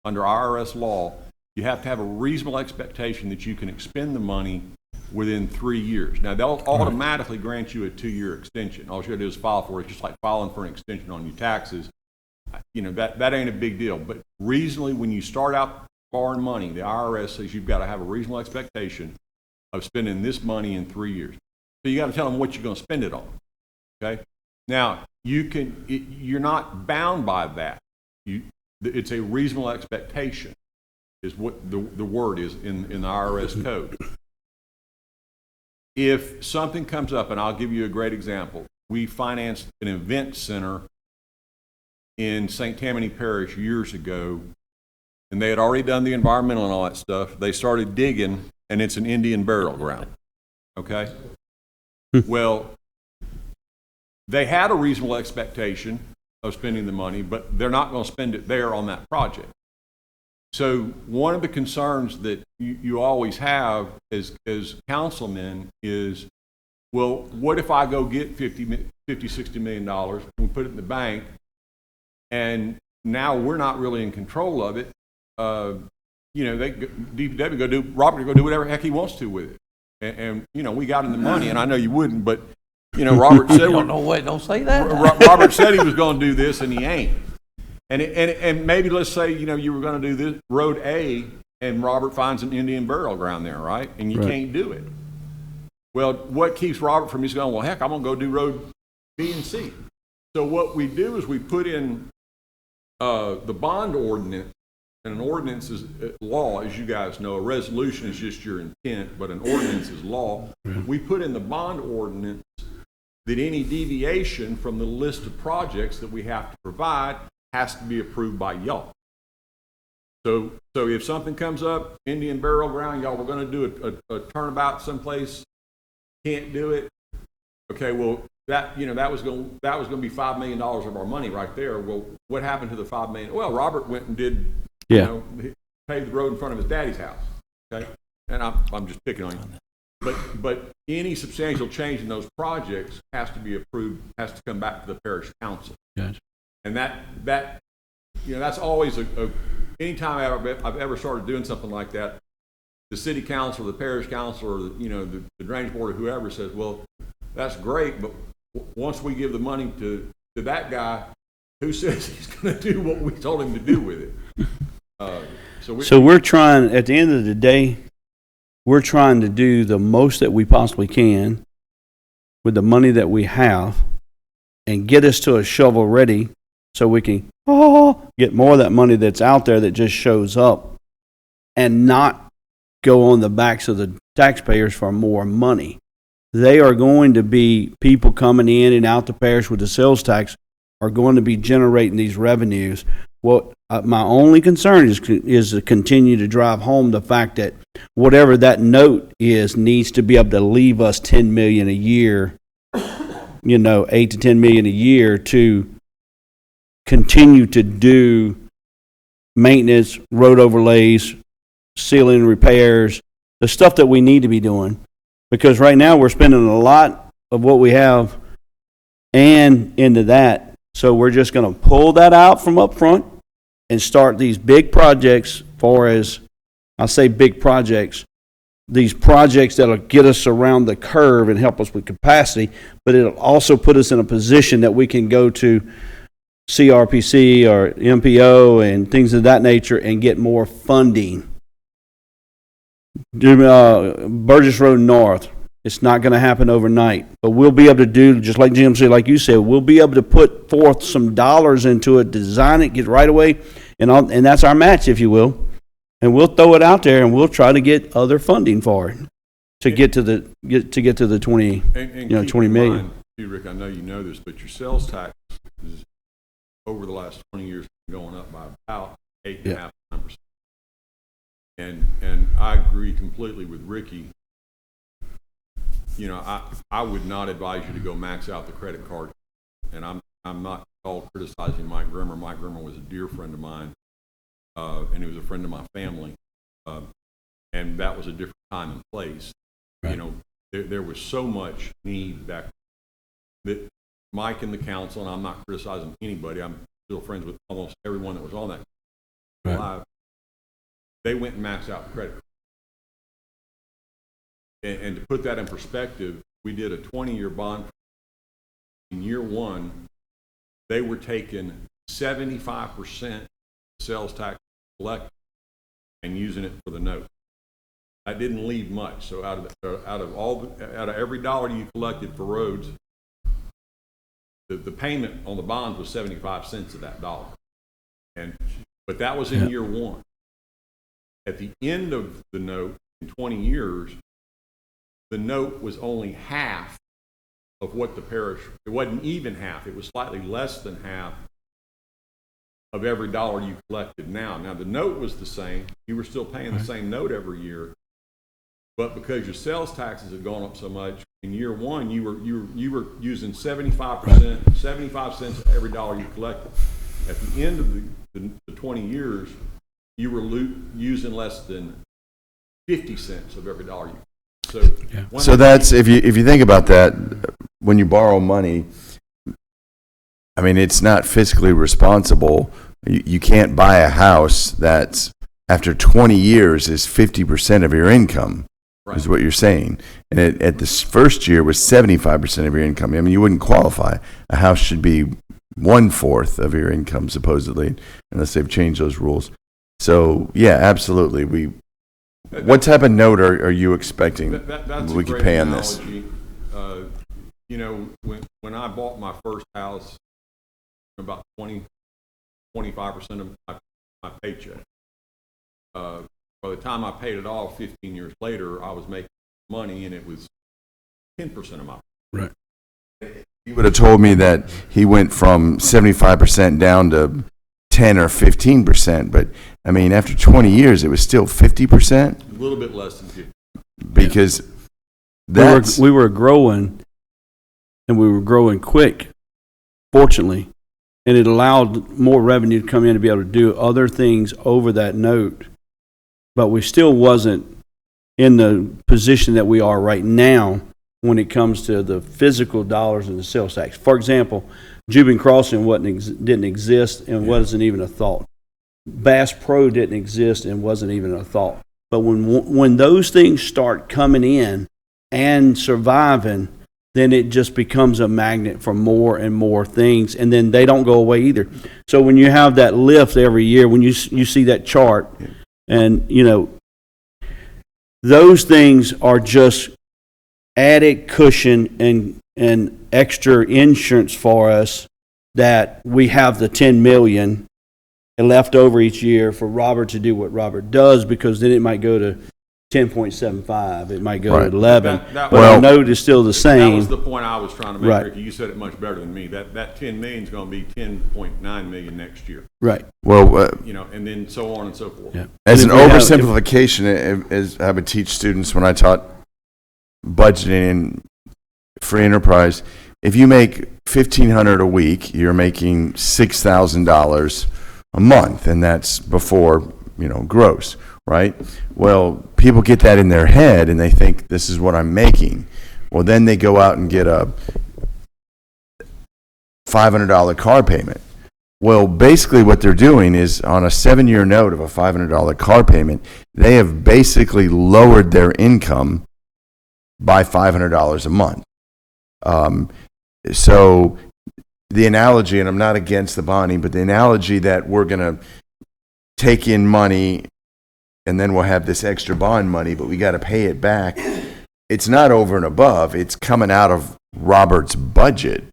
under IRS law. You have to have a reasonable expectation that you can expend the money within 3 years. Now, they'll automatically grant you a 2-year extension. All you got to do is file for it. It's just like filing for an extension on your taxes. That ain't a big deal. But reasonably, when you start out borrowing money, the IRS says you've got to have a reasonable expectation of spending this money in 3 years. So you got to tell them what you're going to spend it on. Okay? Now, you're not bound by that. It's a reasonable expectation is what the word is in the IRS code. If something comes up, and I'll give you a great example. We financed an event center in St. Tammany Parish years ago, and they had already done the environmental and all that stuff. They started digging, and it's an Indian burial ground. Okay? Well, they had a reasonable expectation of spending the money, but they're not going to spend it there on that project. So one of the concerns that you always have as councilmen is, well, what if I go get $50, $60 million, and we put it in the bank, and now we're not really in control of it? DPW go do, Robert go do whatever the heck he wants to with it. And we got him the money, and I know you wouldn't, but Robert said, Don't say that. Robert said he was going to do this, and he ain't. And maybe let's say you were going to do this road A, and Robert finds an Indian burial ground there, right? And you can't do it. Well, what keeps Robert from just going, well, heck, I'm going to go do road B and C. So what we do is we put in the bond ordinance, and an ordinance is law, as you guys know. A resolution is just your intent, but an ordinance is law. We put in the bond ordinance that any deviation from the list of projects that we have to provide has to be approved by y'all. So if something comes up, Indian burial ground, y'all, we're going to do a turnabout someplace, can't do it. Okay, well that was going to be $5 million of our money right there. Well, what happened to the $5 million? Well, Robert went and did he paved the road in front of his daddy's house. Okay, and I'm just picking on you. But any substantial change in those projects has to be approved, has to come back to the parish council. Gotcha. And that's always anytime I've ever started doing something like that, the city council, the parish council, or the drainage board, or whoever says, well, that's great, but once we give the money to that guy, who says he's going to do what we told him to do with it? So we're trying, at the end of the day, we're trying to do the most that we possibly can with the money that we have and get us to a shovel ready so we can get more of that money that's out there that just shows up and not go on the backs of the taxpayers for more money. They are going to be people coming in and out the parish with the sales tax are going to be generating these revenues. Well, my only concern is to continue to drive home the fact that whatever that note is needs to be able to leave us $10 million a year, $8 to $10 million a year to continue to do maintenance, road overlays, ceiling repairs, the stuff that we need to be doing. Because right now we're spending a lot of what we have and into that. So we're just going to pull that out from up front and start these big projects. For as I say, big projects, these projects that'll get us around the curve and help us with capacity, but it'll also put us in a position that we can go to CRPC or MPO and things of that nature and get more funding. Burgess Road North, it's not going to happen overnight, but we'll be able to do, just like Jim said, like you said, we'll be able to put forth some dollars into it, design it, get right away, and that's our match, if you will. And we'll throw it out there, and we'll try to get other funding for it to get to the 20, And 20 million. Mind, too, Rick, I know you know this, but your sales tax is over the last 20 years going up by about 8.5%. And I agree completely with Ricky. You know, I would not advise you to go max out the credit card. And I'm not all criticizing Mike Grimmer. Mike Grimmer was a dear friend of mine, and he was a friend of my family. And that was a different time and place. Right. You know, there was so much need back that Mike and the council, and I'm not criticizing anybody, I'm still friends with almost everyone that was on that live. They went and maxed out the credit card. And to put that in perspective, we did a 20-year bond. In year one, they were taking 75% sales tax collected and using it for the note. That didn't leave much. So out of every dollar you collected for roads, the payment on the bonds was 75 cents of that dollar. But that was in year one. At the end of the note, in 20 years, the note was only half of what the parish, it wasn't even half, it was slightly less than half of every dollar you collected now. Now the note was the same, you were still paying the same note every year, but because your sales taxes had gone up so much, in year one you were using 75 cents of every dollar you collected. At the end of the 20 years, you were using less than 50 cents of every dollar you collected. So that's, if you think about that, when you borrow money, I mean, it's not fiscally responsible. You can't buy a house that's, after 20 years, is 50% of your income, right, is what you're saying. And at this first year was 75% of your income. I mean, you wouldn't qualify. A house should be 1/4 of your income, supposedly, unless they've changed those rules. So, yeah, absolutely. What type of note are you expecting that's we could pay on this? You know, when I bought my first house, about 25% of my paycheck. By the time I paid it off 15 years later, I was making money, and it was 10% of my paycheck. Right. You would have told me that he went from 75% down to 10 or 15%, but I mean, after 20 years, it was still 50%. A little bit less than 50. Because we were growing, and we were growing quick, fortunately, and it allowed more revenue to come in to be able to do other things over that note. But we still wasn't in the position that we are right now when it comes to the physical dollars and the sales tax. For example, Jubin Crossing didn't exist and wasn't even a thought. Bass Pro didn't exist and wasn't even a thought. But when those things start coming in and surviving, then it just becomes a magnet for more and more things, and then they don't go away either. So when you have that lift every year, when you see that chart, and you know, those things are just added cushion and extra insurance for us, that we have the 10 million left over each year for Robert to do what Robert does, because then it might go to 10.75, it might go to 11, but our note is still the same. That was the point I was trying to make, right. Ricky. You said it much better than me. That 10 million is going to be 10.9 million next year. Right. Well, you know, and then so on and so forth. Yeah. As an oversimplification, as I would teach students when I taught budgeting and free enterprise, if you make $1,500 a week, you're making $6,000 a month, and that's before, gross, right? Well, people get that in their head, and they think this is what I'm making. Well, then they go out and get a $500 car payment. Well, basically what they're doing is on a 7-year note of a $500 car payment, they have basically lowered their income by $500 a month. So the analogy, and I'm not against the bonding, but the analogy that we're going to take in money and then we'll have this extra bond money, but we got to pay it back. It's not over and above. It's coming out of Robert's budget.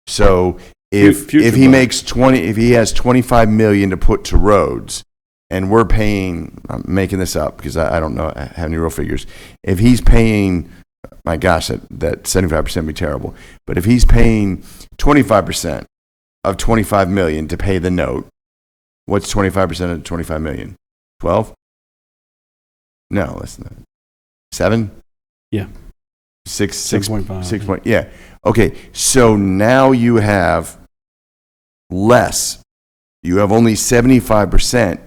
So if he makes if he has 25 million to put to roads, and we're paying, I'm making this up because I don't know, have any real figures. If he's paying, my gosh, that 75% would be terrible. But if he's paying 25% of 25 million to pay the note, what's 25% of 25 million? 12? No, less than that. 7? Yeah. 6.5. 6 point, yeah. yeah. Okay, so now you have less. You have only 75%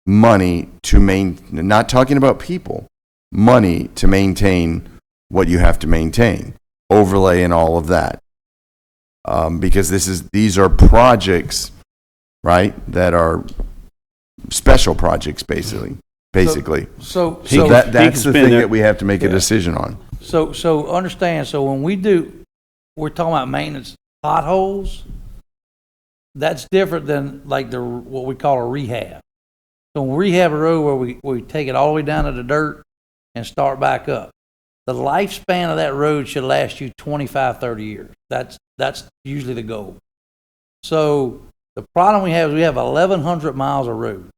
money to maintain, not talking about people, money to maintain what you have to maintain, overlay and all of that. Because these are projects, right, that are special projects, basically. So That's the thing that we have to make a decision on. So understand, so when we're talking about maintenance potholes, that's different than like what we call a rehab. So when we rehab a road where we take it all the way down to the dirt and start back up, the lifespan of that road should last you 25, 30 years. That's usually the goal. So the problem we have is we have 1,100 miles of road.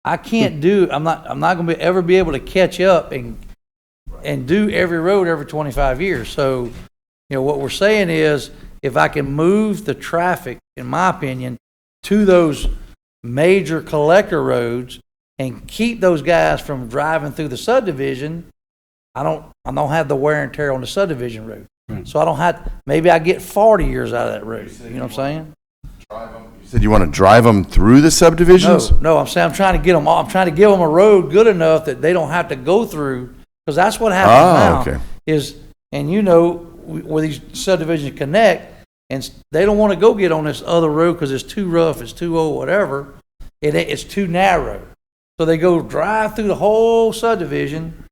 I can't I'm not going to ever be able to catch up and do every road every 25 years. So, what we're saying is if I can move the traffic, in my opinion, to those major collector roads and keep those guys from driving through the subdivision, I don't have the wear and tear on the subdivision road. Right. So I don't have, maybe I get 40 years out of that road. You know what I'm saying? You said you want to drive them through the subdivisions? No, I'm saying I'm trying to get them off. I'm trying to give them a road good enough that they don't have to go through, because that's what happens now. Okay. Where these subdivisions connect, and they don't want to go get on this other road because it's too rough, it's too old, whatever. It's too narrow. So they go drive through the whole subdivision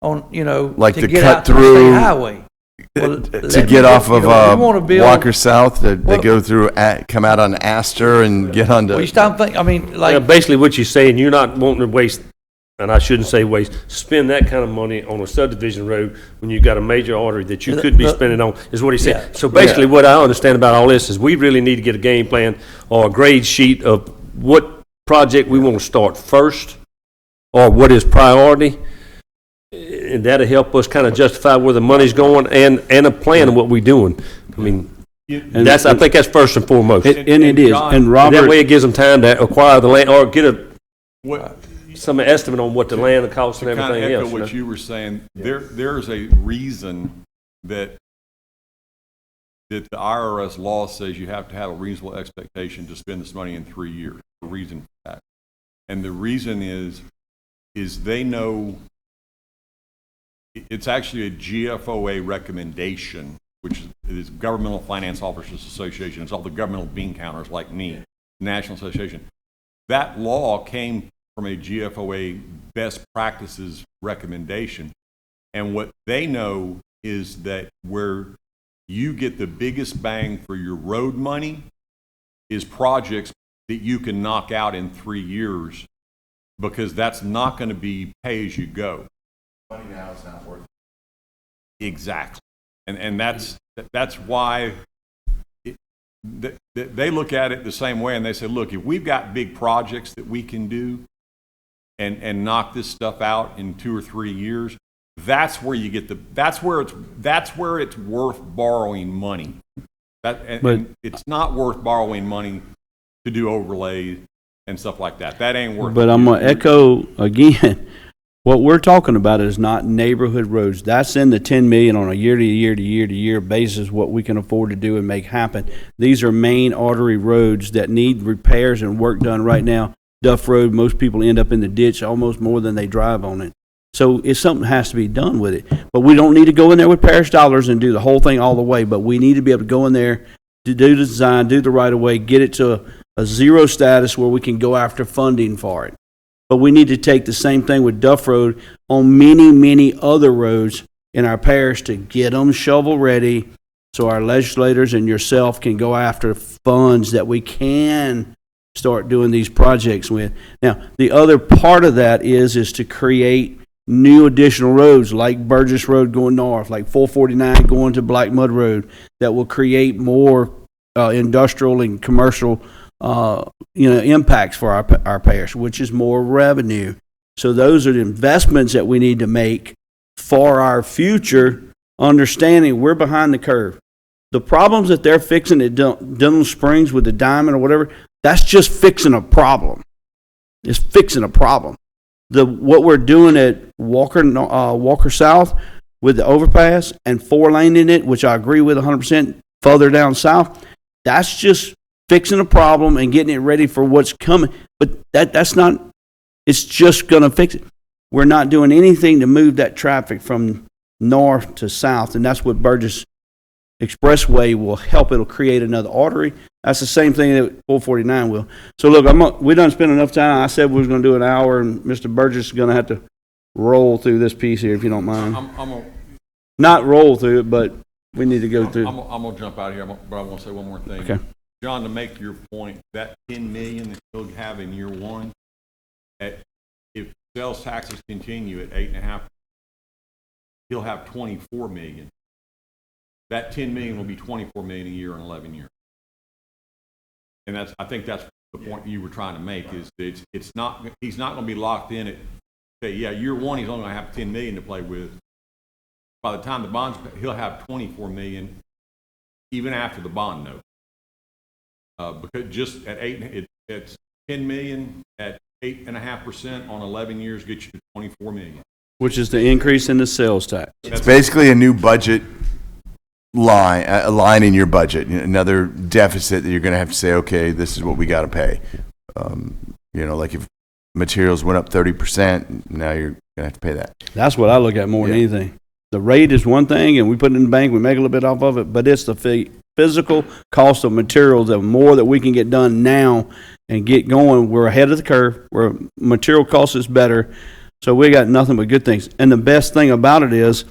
on, like to get cut out through the state highway. Well, to get off of Walker South, they go through, come out on Astor and get onto. Well, you stop thinking. Basically, what you're saying, you're not wanting to waste, and I shouldn't say waste, spend that kind of money on a subdivision road when you've got a major artery that you could be spending on, is what he said. Yeah. So basically, what I understand about all this is we really need to get a game plan or a grade sheet of what project we want to start first, or what is priority. And that'll help us kind of justify where the money's going and a plan of what we're doing. I mean, I think that's first and foremost. And it is. John, and Robert, that way it gives them time to acquire the land or get some estimate on what the land costs and everything kind of else. Echo what you were saying. There's a reason that the IRS law says you have to have a reasonable expectation to spend this money in 3 years. The reason for that, and the reason is they know. It's actually a GFOA recommendation, which is Governmental Finance Officers Association. It's all the governmental bean counters like me, National Association. That law came from a GFOA best practices recommendation. And what they know is that where you get the biggest bang for your road money is projects that you can knock out in 3 years, because that's not going to be pay as you go. Money now is not worth it. Exactly. And that's why they look at it the same way, and they say, look, if we've got big projects that we can do and knock this stuff out in 2 or 3 years, that's where you get that's where it's worth borrowing money. And it's not worth borrowing money to do overlays and stuff like that. That ain't worth it. But I'm going to echo again. What we're talking about is not neighborhood roads. That's in the 10 million on a year-to-year basis, what we can afford to do and make happen. These are main artery roads that need repairs and work done right now. Duff Road, most people end up in the ditch almost more than they drive on it. So it's something that has to be done with it. But we don't need to go in there with parish dollars and do the whole thing all the way, but we need to be able to go in there to do the design, do the right of way, get it to a zero status where we can go after funding for it. But we need to take the same thing with Duff Road on many, many other roads in our parish to get them shovel ready so our legislators and yourself can go after funds that we can start doing these projects with. Now, the other part of that is to create new additional roads like Burgess Road going north, like 449 going to Black Mud Road, that will create more industrial and commercial impacts for our parish, which is more revenue. So those are the investments that we need to make for our future, understanding we're behind the curve. The problems that they're fixing at Denham Springs with the diamond or whatever, that's just fixing a problem. It's fixing a problem. What we're doing at Walker South with the overpass and 4-laning it, which I agree with 100% further down south, that's just fixing a problem and getting it ready for what's coming. But that's not, it's just going to fix it. We're not doing anything to move that traffic from north to south, and that's what Burgess Expressway will help. It'll create another artery. That's the same thing that 449 will. So look, we done spent enough time. I said we was going to do an hour, and Mr. Burgess is going to have to roll through this piece here, if you don't mind. Not roll through it, but we need to go through. I'm going to jump out of here, but I want to say one more thing. Okay. John, to make your point, that 10 million that you'll have in year one, if sales taxes continue at 8.5%, he'll have 24 million. That 10 million will be 24 million a year in 11 years. And I think that's the point you were trying to make, is that he's not going to be locked in at, say, yeah, year one he's only going to have 10 million to play with. By the time the bonds, he'll have 24 million even after the bond note. Because just at it's 10 million at 8.5% on 11 years gets you to 24 million. Which is the increase in the sales tax. It's basically a new budget line, a line in your budget, another deficit that you're going to have to say, okay, this is what we got to pay. Like if materials went up 30%, now you're going to have to pay that. That's what I look at more than anything. The rate is one thing, and we put it in the bank, we make a little bit off of it, but it's the physical cost of materials. The more that we can get done now and get going, we're ahead of the curve, where material cost is better. So we got nothing but good things. And the best thing about it is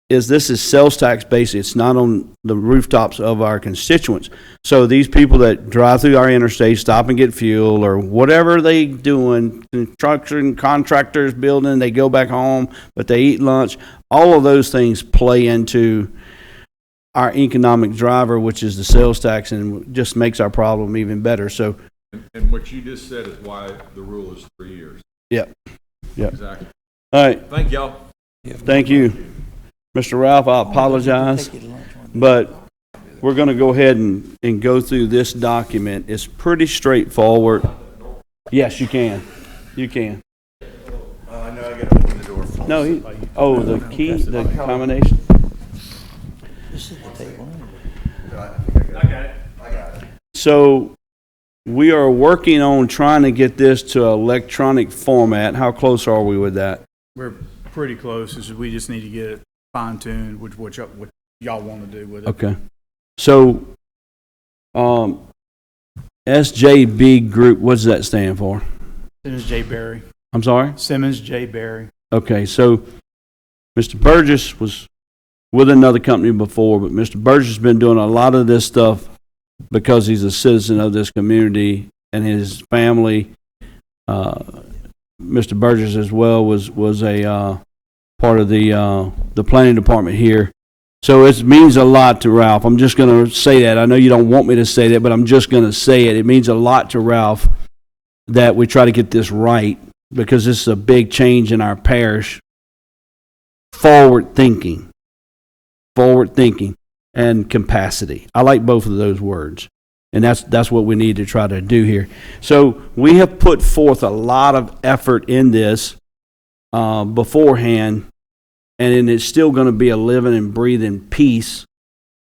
this is sales tax based. It's not on the rooftops of our constituents. So these people that drive through our interstate, stop and get fuel or whatever they doing, construction contractors building, they go back home, but they eat lunch. All of those things play into our economic driver, which is the sales tax, and just makes our problem even better. So, and what you just said is why the rule is 3 years. Yep. Exactly. All right. Thank y'all. Thank you. Mr. Ralph, I apologize, but we're going to go ahead and go through this document. It's pretty straightforward. Yes, you can. You can. I know I got to open the door for No, the key, the combination. So we are working on trying to get this to electronic format. How close are we with that? We're pretty close. We just need to get it fine-tuned, what y'all want to do with it. Okay. So, SJB Group, what does that stand for? Simmons J. Berry. I'm sorry? Simmons J. Berry. Okay, so Mr. Burgess was with another company before, but Mr. Burgess has been doing a lot of this stuff because he's a citizen of this community, and his family, Mr. Burgess as well, was a part of the planning department here. So it means a lot to Ralph. I'm just going to say that. I know you don't want me to say that, but I'm just going to say it. It means a lot to Ralph that we try to get this right, because this is a big change in our parish. Forward thinking and capacity. I like both of those words. And that's what we need to try to do here. So we have put forth a lot of effort in this. beforehand, and then it's still going to be a living and breathing piece.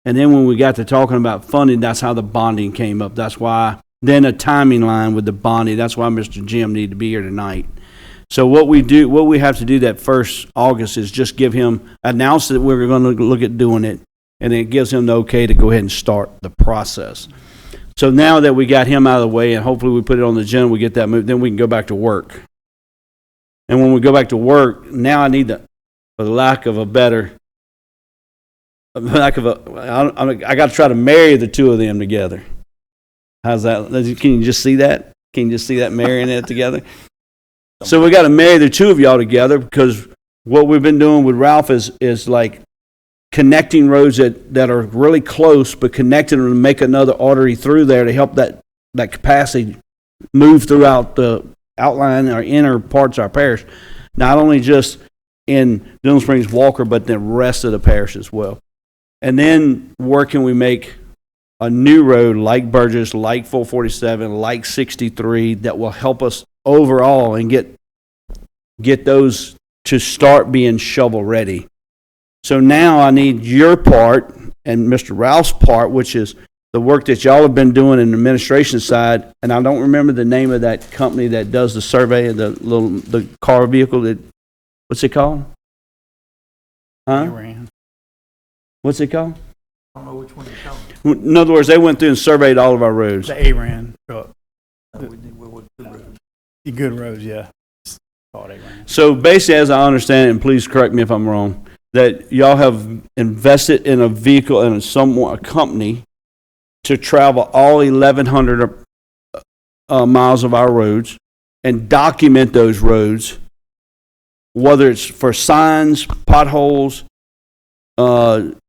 And then when we got to talking about funding, that's how the bonding came up. That's why, then a timing line with the bonding. That's why Mr. Jim needed to be here tonight. So what we have to do that first August is just announce that we're going to look at doing it, and then it gives him the okay to go ahead and start the process. So now that we got him out of the way, and hopefully we put it on the agenda, we get that moved, then we can go back to work. And when we go back to work, now I need for the lack of a better, I got to try to marry the two of them together. How's that? Can you just see that? Can you just see that marrying it together? So we got to marry the two of y'all together, because what we've been doing with Ralph is like connecting roads that are really close, but connecting them to make another artery through there to help that capacity move throughout the outline or inner parts of our parish, not only just in Dillon Springs, Walker, but the rest of the parish as well. And then where can we make a new road like Burgess, like 447, like 63 that will help us overall and get those to start being shovel ready. So now I need your part and Mr. Ralph's part, which is the work that y'all have been doing in the administration side. And I don't remember the name of that company that does the survey of the car vehicle. What's it called? Huh? Ran. What's it called? I don't know which one you're talking In other words, they went through and surveyed all of our roads. The A-Ran truck. about. The good roads, yeah. It's called A-Ran. So basically, as I understand it, and please correct me if I'm wrong, that y'all have invested in a vehicle and a company to travel all 1,100 miles of our roads and document those roads, whether it's for signs, potholes,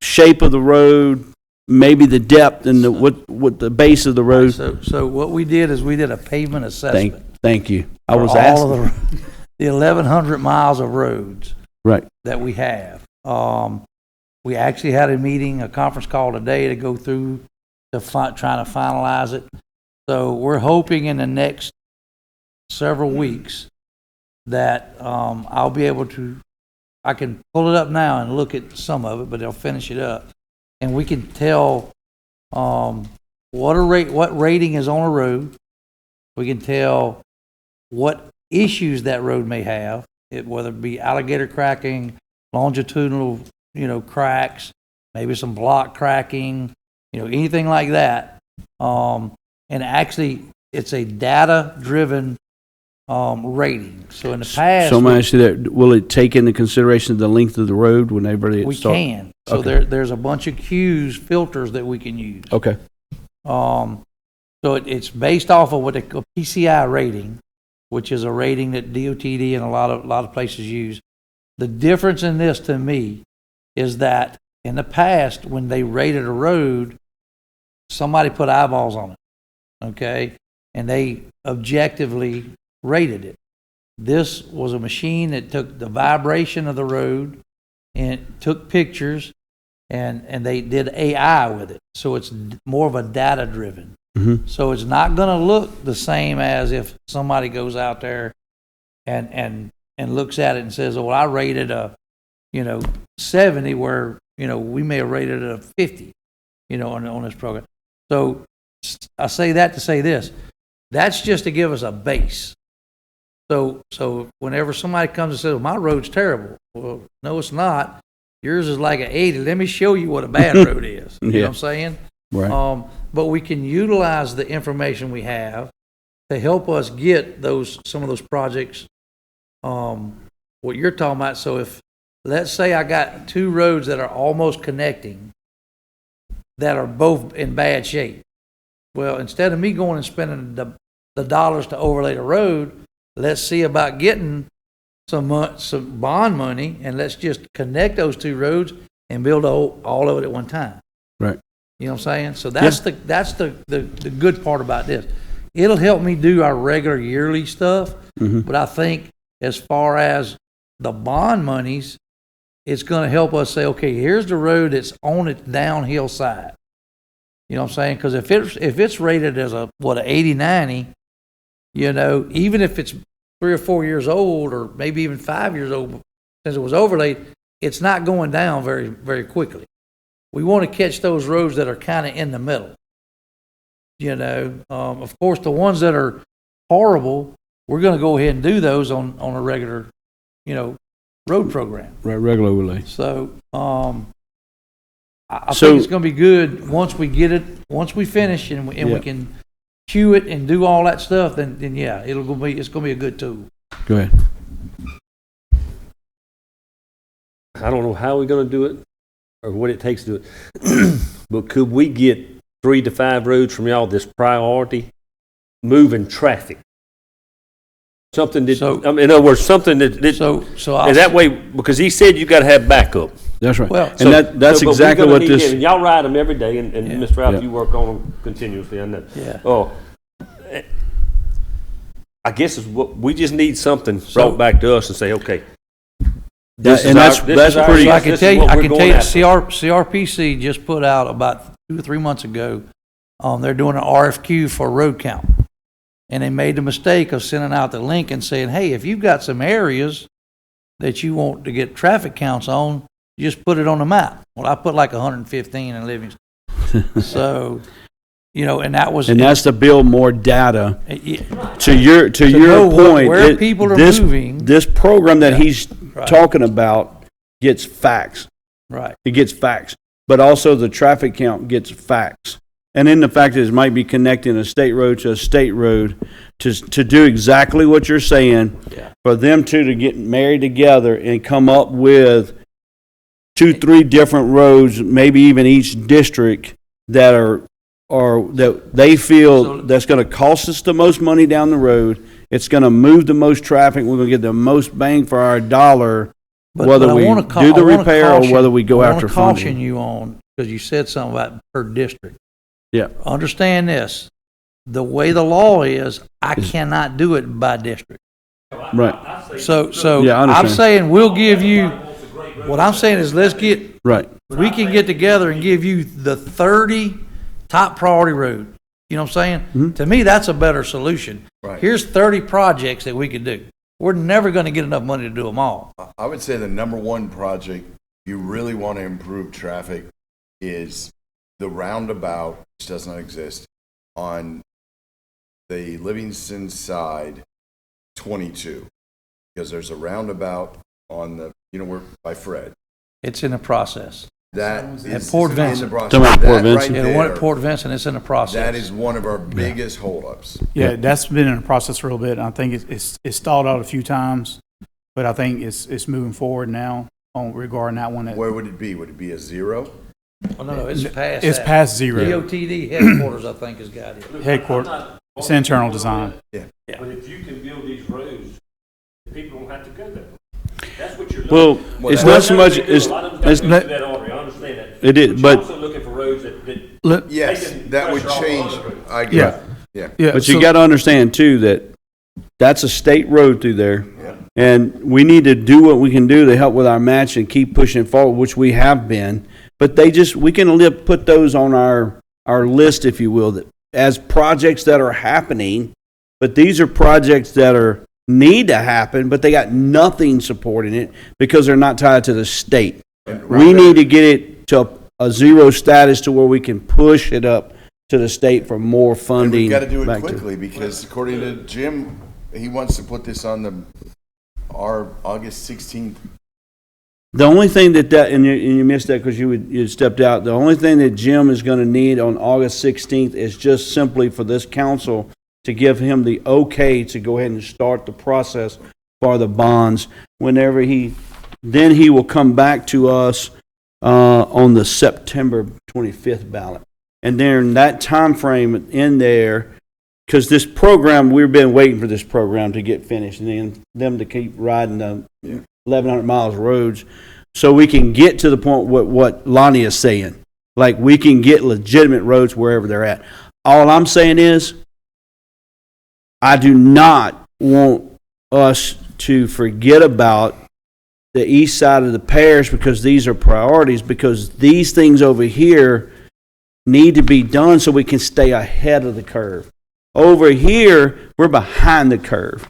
shape of the road, maybe the depth and what the base of the road. So what we did is we did a pavement assessment. Thank you. I for was all asking. of the 1,100 miles of roads Right. that we have. We actually had a conference call today to go through trying to finalize it. So we're hoping in the next several weeks that I'll be able to, I can pull it up now and look at some of it, but they'll finish it up. And we can tell what rating is on a road. We can tell what issues that road may have, whether it be alligator cracking, longitudinal, cracks, maybe some block cracking, anything like that. And actually, it's a data-driven rating. So in the past, So I'm going to ask you that, will it take into consideration the length of the road whenever it we starts? can. So Okay. there's a bunch of cues, filters that we can use. Okay. So it's based off of what they call PCI rating, which is a rating that DOTD and a lot of places use. The difference in this to me is that in the past, when they rated a road, somebody put eyeballs on it, okay, and they objectively rated it. This was a machine that took the vibration of the road and took pictures, and they did AI with it. So it's more of a data driven. Mm-hmm. So it's not going to look the same as if somebody goes out there and looks at it and says, "Oh, well, I rated a 70 where we may have rated it a 50, on this program." So I say that to say this: that's just to give us a base. So whenever somebody comes and says, "Well, my road's terrible," well, no, it's not. Yours is like an 80. Let me show you what a bad road is. You know what I'm saying? Right. But we can utilize the information we have to help us get some of those projects. What you're talking about. So if, let's say I got two roads that are almost connecting that are both in bad shape. Well, instead of me going and spending the dollars to overlay the road, let's see about getting some bond money, and let's just connect those two roads and build all of it at one time. Right. You know what I'm saying? So that's the good part about this. It'll help me do our regular yearly stuff, but I think as far as the bond monies, it's going to help us say, okay, here's the road that's on its downhill side. You know what I'm saying? Because if it's rated as an 80-90, even if it's 3 or 4 years old, or maybe even 5 years old, since it was overlaid, it's not going down very, very quickly. We want to catch those roads that are kind of in the middle. You know, of course, the ones that are horrible, we're going to go ahead and do those on a regular, road program. Right, regular overlay. So, I think it's going to be good once we get it, once we finish and we can queue it and do all that stuff. Then yeah, it's going to be a good tool. Go ahead. I don't know how we're gonna do it, or what it takes to do it, but could we get 3 to 5 roads from y'all this priority, moving traffic? Something that, So- in other words, something that So and that way, because he said you gotta have backup. That's right. Well, and that's but we're exactly gonna what need this. him. Y'all ride them every day, and Yeah. Mr. Ralph, Yeah. you work on them continuously, I know. Yeah. Oh, I guess it's what, we just need something So- brought back to us and say, okay. That's pretty. So I can This tell is you, what I we're can going tell you, after. CRPC just put out about 2 or 3 months ago. They're doing an RFQ for road count, and they made the mistake of sending out the link and saying, "Hey, if you've got some areas that you want to get traffic counts on, just put it on the map." Well, I put like 115 in Livingston, so and that was And that's to build more data. yeah, To your know point, where people are this, moving. This program that he's right. talking about gets facts. right. It gets facts, but also the traffic count gets facts. And then the fact is, it might be connecting a state road to a state road to do exactly what you're saying. Yeah. For them two to get married together and come up with 2, 3 different roads, maybe even each district that are that they feel that's going to cost us the most money down the road. It's going to move the most traffic. We're going to get the most bang for our dollar, whether we do the repair or whether we go after funding. I want to caution you on, because you said something about per district. Yeah. Understand this. The way the law is, I cannot do it by district. Right. So Yeah, I I'm understand. saying we'll give you, what I'm saying is Right. we can get together and give you the 30 top priority road. You know what I'm saying? Mm-hmm. To me, that's a better solution. Right. Here's 30 projects that we could do. We're never going to get enough money to do them all. I would say the number one project you really want to improve traffic is the roundabout, which does not exist, on the Livingston side, 22. Because there's a roundabout on the, where by Fred. It's in the process. That is Port in Vincent. the process. Talking about Port That right Vincent? Yeah, the one at there, Port Vincent, it's in the process. that is one of our biggest holdups. Yeah, that's been in the process for a little bit. I think it's stalled out a few times, but I think it's moving forward now regarding that one. Where would it be? Would it be a 0? Oh, no, it's past It's that. past 0. DOTD headquarters, I think, has got it. Headquarters. It's internal design. But if you can build these roads, people don't have to go there. That's what you're Well, looking it's for. not so much. A lot of them It's don't go through that artery, I understand that. It is, but- you're also looking for roads that Yes, taking that would pressure off change. other roads. I get Yeah. it. Yeah. Yeah, But you so- got to understand too that that's a state road through there, Yeah. and we need to do what we can do to help with our match and keep pushing forward, which we have been. But we can put those on our list, if you will, that as projects that are happening. But these are projects that need to happen, but they got nothing supporting it because they're not tied to the state. We need to get it to a 0 status to where we can push it up to the state for more And funding. we've got to do it back to- quickly because according to Jim, he wants to put this on our August 16th. The only thing and you missed that because you stepped out. The only thing that Jim is going to need on August 16th is just simply for this council to give him the okay to go ahead and start the process for the bonds. Whenever then he will come back to us on the September 25th ballot. And during that time frame in there, because this program, we've been waiting for this program to get finished and then them to keep riding the 1,100 miles of roads so we can get to the point what Lonnie is saying. Like we can get legitimate roads wherever they're at. All I'm saying is I do not want us to forget about the east side of the parish because these are priorities, because these things over here need to be done so we can stay ahead of the curve. Over here, we're behind the curve.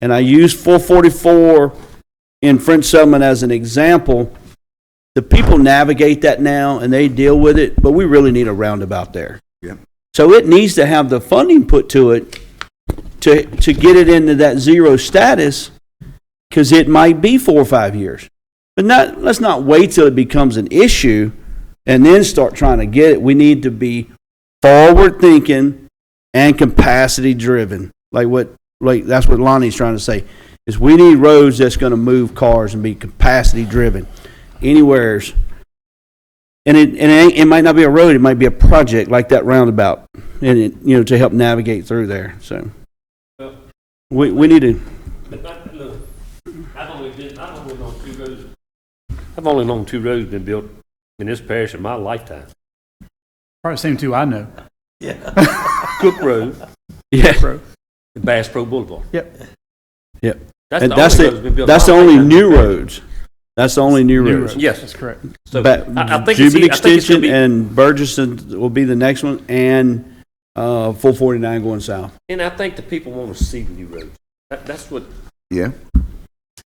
And I use 444 in French Settlement as an example. The people navigate that now and they deal with it, but we really need a roundabout there. Yeah. So it needs to have the funding put to it to get it into that zero status, because it might be 4 or 5 years. But let's not wait till it becomes an issue and then start trying to get it. We need to be forward thinking and capacity driven. That's what Lonnie's trying to say, is we need roads that's going to move cars and be capacity driven. Anywheres. And it might not be a road, it might be a project like that roundabout, and to help navigate through there. So we need to. Look, I've only known two roads been built in this parish in my lifetime. Probably the same two I know. Cook Road Yeah. and Bass Pro Boulevard. Yep. Yep. That's And the only roads been built. that's the in my only lifetime. new roads. That's the only new roads. Yes. That's correct. So But I think Jubilee I think it's gonna Extension be, and Burgess will be the next one, and 449 going south. and I think the people want to see the new roads. That's what. Yeah.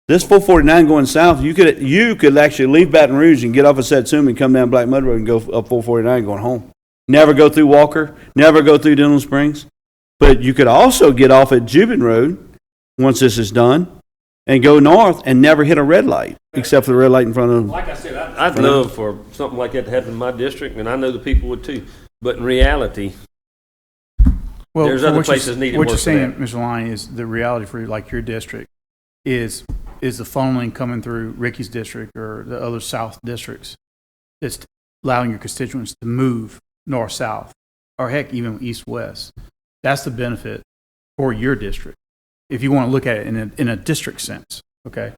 This 449 going south, you could actually leave Baton Rouge and get off of Satsuma and come down Black Mud Road and go up 449 going home. Never go through Walker, never go through Denham Springs. But you could also get off at Jubin Road once this is done and go north and never hit a red light, except for the red light in front of them. Like I said, I'd love for something like that to happen in my district, and I know the people would too. But in reality, Well, there's for other what you're- places needing What work you're for saying, that. Mr. Lonnie, is the reality for like your district is the funneling coming through Ricky's district or the other south districts. It's allowing your constituents to move north-south, or heck, even east-west. That's the benefit for your district. If you want to look at it in a district sense, okay?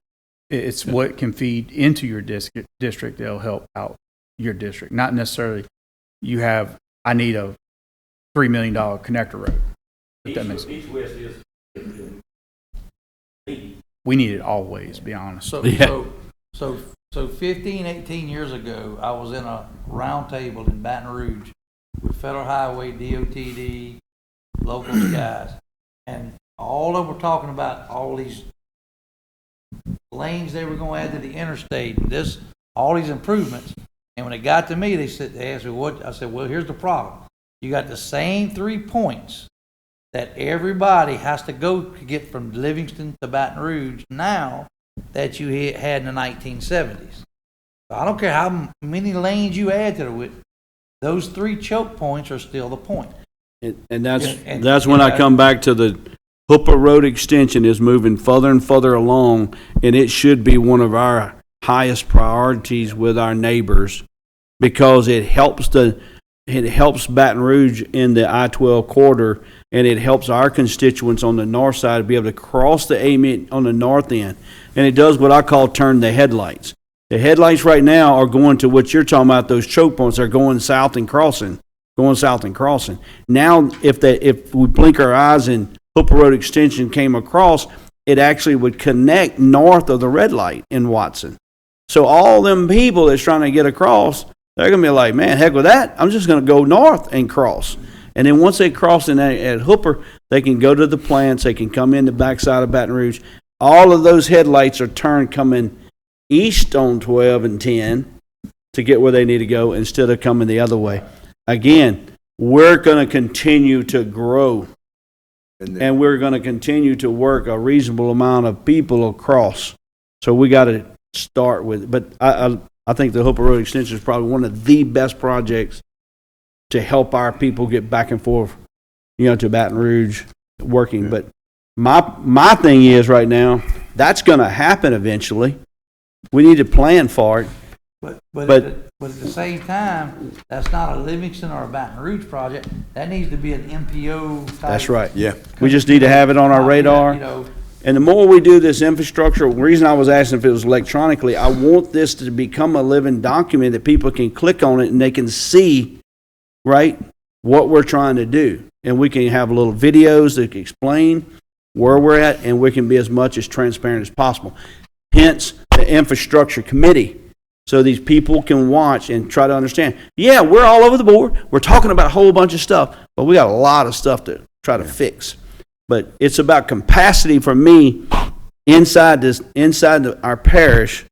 It's what can feed into your district that'll help out your district. Not necessarily I need a $3 million connector road. If that makes sense. East-west is. We need it always, to be honest. So 15, 18 years ago, I was in a round table in Baton Rouge with Federal Highway, DOTD, local guys, and all of them were talking about all these lanes they were going to add to the interstate, and all these improvements. And when it got to me, they asked me what. I said, well, here's the problem. You got the same 3 points that everybody has to go to get from Livingston to Baton Rouge now that you had in the 1970s. So I don't care how many lanes you add to it, those 3 choke points are still the point. And that's And- that's when I come back to the Hooper Road extension is moving further and further along, and it should be one of our highest priorities with our neighbors, because it helps Baton Rouge in the I-12 corridor, and it helps our constituents on the north side to be able to cross the A on the north end. And it does what I call turn the headlights. The headlights right now are going to what you're talking about, those choke points are going south and crossing. Now, if we blink our eyes and Hooper Road extension came across, it actually would connect north of the red light in Watson. So all them people that's trying to get across, they're going to be like, man, heck with that. I'm just going to go north and cross. And then once they cross at Hooper, they can go to the plants. They can come in the backside of Baton Rouge. All of those headlights are turned coming east on 12 and 10 to get where they need to go instead of coming the other way. Again, we're going to continue to grow, and we're going to continue to work a reasonable amount of people across. So we got to start with it. But I think the Hooper Road extension is probably one of the best projects to help our people get back and forth, to Baton Rouge working. But my thing is right now, that's going to happen eventually. We need to plan for it. But at the same time, that's not a Livingston or a Baton Rouge project. That needs to be an MPO type. That's right. Yeah. We just need to have it on our radar. And the more we do this infrastructure, the reason I was asking if it was electronically, I want this to become a living document that people can click on it and they can see, right, what we're trying to do. And we can have little videos that explain where we're at, and we can be as much as transparent as possible. Hence, the infrastructure committee. So these people can watch and try to understand. Yeah, we're all over the board. We're talking about a whole bunch of stuff, but we got a lot of stuff to try to fix. But it's about capacity for me inside our parish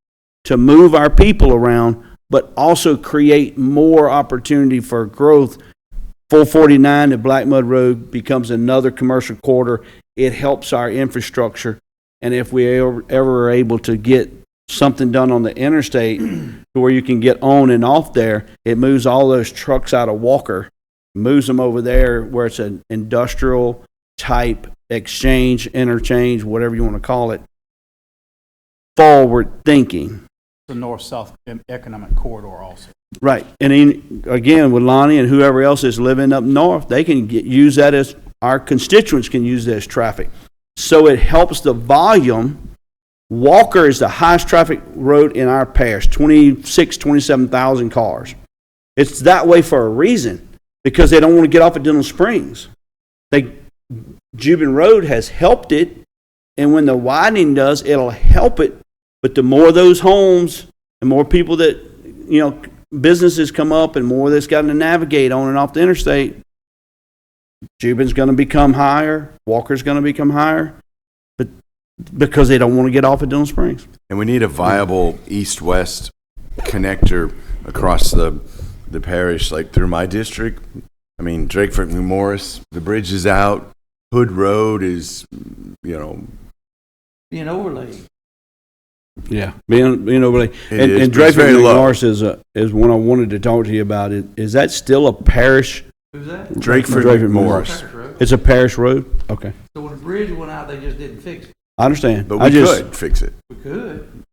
to move our people around, but also create more opportunity for growth. 449 to Black Mud Road becomes another commercial corridor. It helps our infrastructure. And if we ever are able to get something done on the interstate to where you can get on and off there, it moves all those trucks out of Walker, moves them over there where it's an industrial type exchange, interchange, whatever you want to call it, forward thinking. The north-south economic corridor also. Right. And then, again, with Lonnie and whoever else is living up north, they can use that as, our constituents can use that as traffic. So it helps the volume. Walker is the highest traffic road in our parish, 27,000 cars. It's that way for a reason, because they don't want to get off at Denham Springs. Jubin Road has helped it, and when the widening does, it'll help it. But the more those homes and more people that, businesses come up and more that's got to navigate on and off the interstate, Jubin's going to become higher, Walker's going to become higher, but because they don't want to get off at Denham Springs. And we need a viable east-west connector across the parish, like through my district. I mean, Drakeford McMorris, the bridge is out. Hood Road is, Being overlaid. Yeah, being overlay. It is, And but it's Drakeford very low. McMorris is one I wanted to talk to you about. Is that still a parish? Who's that? Drakeford McMorris. Parish Road. It's a parish road? Okay. So when the bridge went out, they just didn't fix it. I understand. but we could fix it. We could.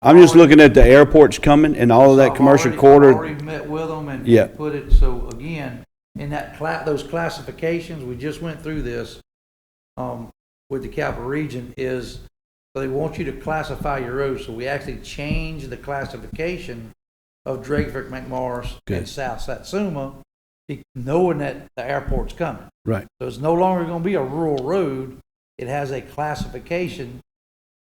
I'm just looking at the airports coming and all of that I've commercial already- corridor. I've already met with them and Yeah. put it, so again, in that those classifications, we just went through this, with the capital region, is so they want you to classify your roads, so we actually changed the classification of Drakeford, McMorris, Okay. and South Satsuma, knowing that the airport's coming. Right. So it's no longer gonna be a rural road, it has a classification,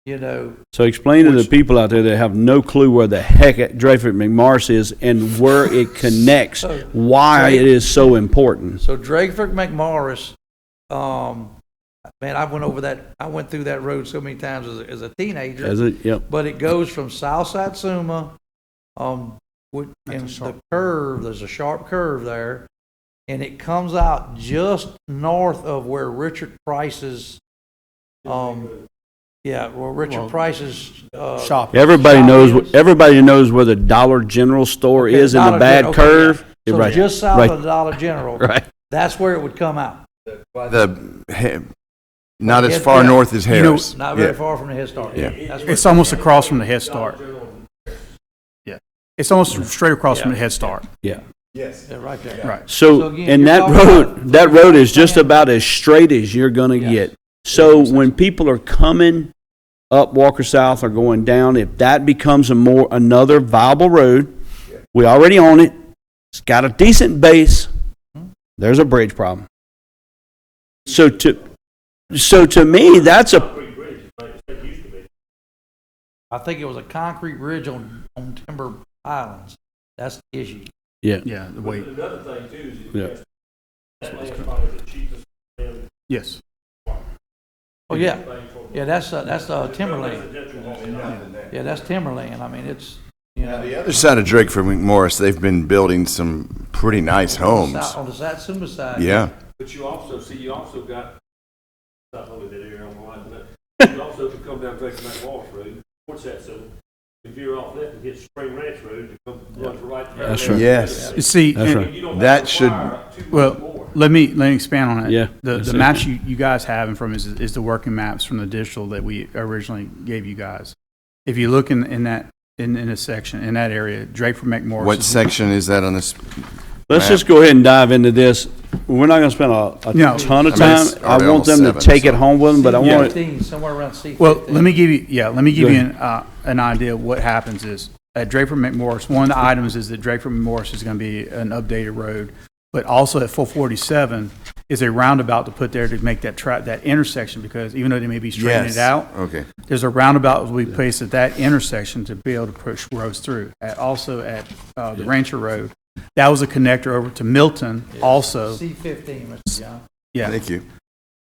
So explain to the people out there that have no clue where the heck Drakeford McMorris is and where it connects, why it is so important. So Drakeford, McMorris, man, I went through that road so many times as a teenager. Yep. But it goes from South Satsuma, in the curve, there's a sharp curve there, and it comes out just north of where Richard Price's, where Richard Price's, Shop. Everybody Shop knows. is. Everybody knows where the Dollar General store Okay, is in the Dollar bad General, okay, curve. yeah. So Right. just south Right. of the Dollar General, Right. that's where it would come out. Not as far Yeah. north as Harris. Not very Yeah. far from the Head Start. Yeah. That's where It's almost across from the Head Start. Yeah. It's almost straight across from the Head Start. Yeah. yeah, right there. Right. So So, again, and you're that talking road, about- that road is just about as straight as you're gonna get. So when people are coming up Walker South or going down, if that becomes another viable road, we already own it, it's got a decent base, there's a bridge problem. So to me, that's I think it was a concrete bridge on Timber Islands. That's the issue. yeah. Yeah, the weight. Another thing too is Yeah. that last part is the cheapest. Yes. Oh, yeah. Yeah, that's Timberland. Yeah, that's Timberland. I mean, it's, The other side of Drakeford McMorris, they've been building some pretty nice homes. on the Satsuma side. Yeah. But you also got, not only that area on the line, but you also can come down Drake Mac Walsh Road, what's that, so if you're off that and hit Spring Ranch Road, you come run to right there. That's right. Yes. You see, That's and- right. You don't have That to should- require too much well, more. let me expand on that. Yeah. The That's it. maps you guys have in front of is the working maps from the digital that we originally gave you guys. If you look in that section, in that area, Drakeford McMorris. What section is that on this? Let's map? just go ahead and dive into this. We're not gonna spend a No. ton of I mean, time. it's I already want them to almost take 7, it home with them, but I want it. C-15, somewhere around C-15. Well, let me give you Go ahead. an idea of what happens is at Drakeford McMorris, one of the items is that Drakeford McMorris is going to be an updated road, but also at 447 is a roundabout to put there to make that intersection, because even though they may be straightening Yes. it out, Okay. there's a roundabout we placed at that intersection to be able to push roads through. Also at the Rancher Road, that was a connector over to Milton also. C-15, Mr. John. Yeah. Thank you.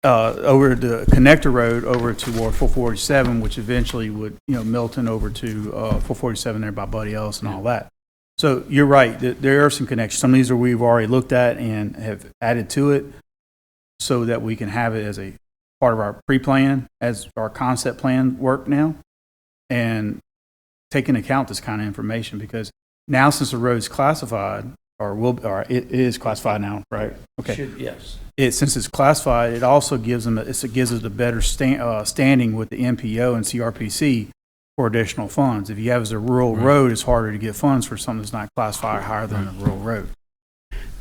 over the connector road over toward 447, which eventually would, Milton over to 447 there by Buddy Ellis and all that. So you're right. There are some connections. Some of these we've already looked at and have added to it so that we can have it as a part of our pre-plan, as our concept plan work now, and take into account this kind of information, because now since the road's classified, or it is classified now, right? Okay. Yes. Since it's classified, it also gives us a better standing with the MPO and CRPC for additional funds. If you have as a rural road, it's harder to get funds for something that's not classified higher than a rural road.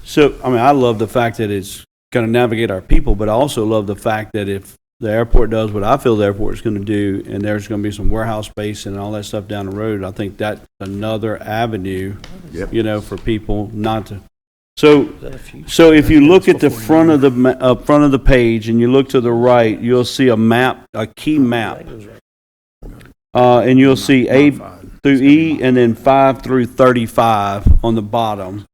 So, I mean, I love the fact that it's going to navigate our people, but I also love the fact that if the airport does what I feel the airport is going to do, and there's going to be some warehouse space and all that stuff down the road, I think that's another avenue, for people not to. So if you look at the front of the page and you look to the right, you'll see a map, a key map, and you'll see A through E and then 5 through 35 on the bottom.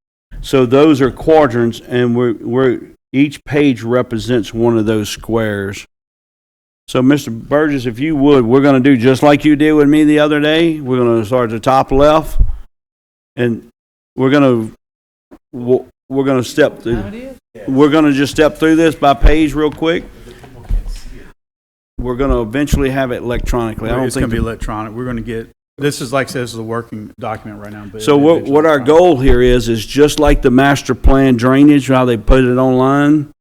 So those are quadrants, and we're each page represents one of those squares. So, Mr. Burgess, if you would, we're going to do just like you did with me the other day. We're going to start at the top left, and we're going to step through. We're going to just step through this by page real quick. We're going to eventually have it electronically. It's going to be electronic. We're going to get. This is like I said, this is a working document right now. But so what our goal here is just like the master plan drainage, how they put it online.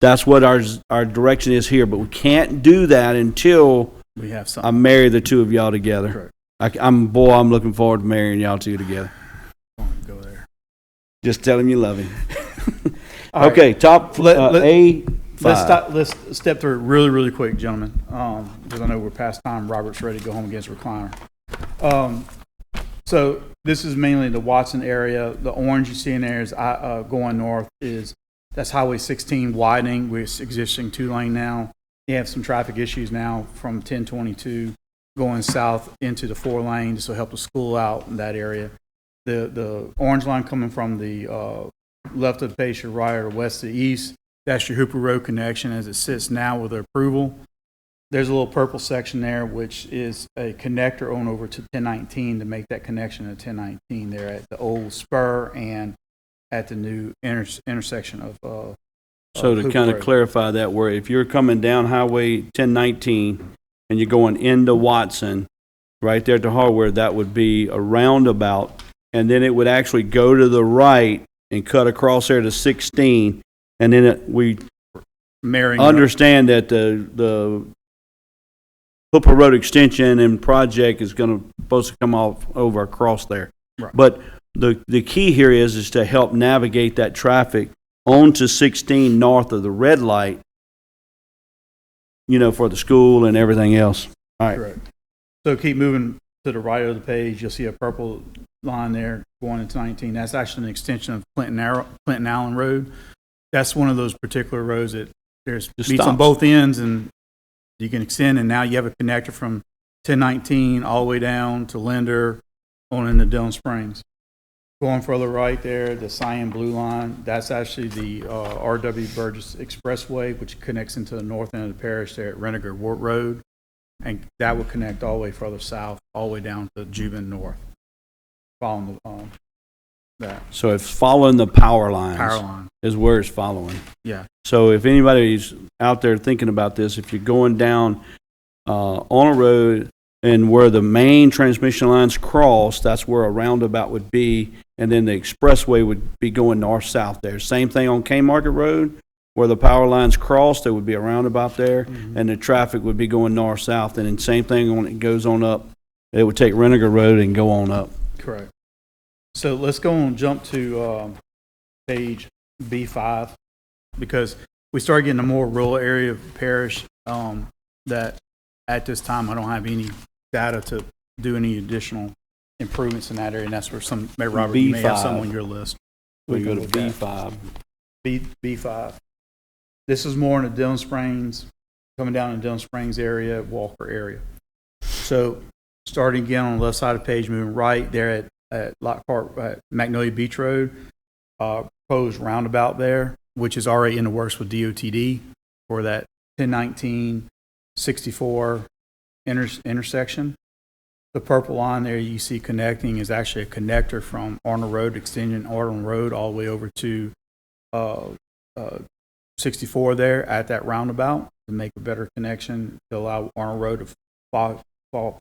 That's what our direction is here, but we can't do that until we have something. I marry the two of y'all together. I'm looking forward to marrying y'all two together. Go there. Just tell him you love him. Right. Okay, top A5. Let's step through it really, really quick, gentlemen, because I know we're past time. Robert's ready to go home against recliner. So this is mainly the Watson area. The orange you see in there is going north that's Highway 16 widening. We're existing 2-lane now. You have some traffic issues now from 1022 going south into the 4-lane. This will help the school out in that area. The orange line coming from the left of the page to right or west to east, that's your Hooper Road connection as it sits now with the approval. There's a little purple section there, which is a connector on over to 1019 to make that connection at 1019 there at the old spur and at the new intersection of so to Hooper kind of Road. clarify that, where if you're coming down Highway 1019 and you're going into Watson, right there at the hardware, that would be a roundabout, and then it would actually go to the right and cut across there to 16, and then we understand that the Hooper Road extension and project is supposed to come off over across there. Right. But the key here is to help navigate that traffic onto 16 north of the red light, for the school and everything else. All right. Correct. So keep moving to the right of the page. You'll see a purple line there going into 19. That's actually an extension of Clinton Allen Road. That's one of those particular roads that there's Just meets on stops. both ends, and you can extend, and now you have a connector from 1019 all the way down to Linder on into Dillon Springs. Going further right there, the cyan blue line, that's actually the R.W. Burgess Expressway, which connects into the north end of the parish there at Reniger Wart Road. And that will connect all the way further south, all the way down to Juban North, following that So it's following the power lines. power line. Is where it's following. Yeah. So if anybody's out there thinking about this, if you're going down on a road and where the main transmission lines cross, that's where a roundabout would be, and then the expressway would be going north-south there. Same thing on Cane Market Road, where the power lines cross, there would be a roundabout there, and the traffic would be going north-south, and then same thing when it goes on up, it would take Reniger Road and go on up. Correct. So let's go and jump to page B5, because we started getting a more rural area of the parish that at this time I don't have any data to do any additional improvements in that area, and that's where maybe Robert, you may have some on your list. We go to can look at. B5. B5. This is more in the Dillon Springs, coming down in the Dillon Springs area, Walker area. So starting again on the left side of the page, moving right there at Lockhart, Magnolia Beach Road, proposed roundabout there, which is already in the works with DOTD for that 1019, 64 intersection. The purple line there you see connecting is actually a connector from Arnold Road, extending Arnold Road all the way over to 64 there at that roundabout to make a better connection to allow Arnold Road to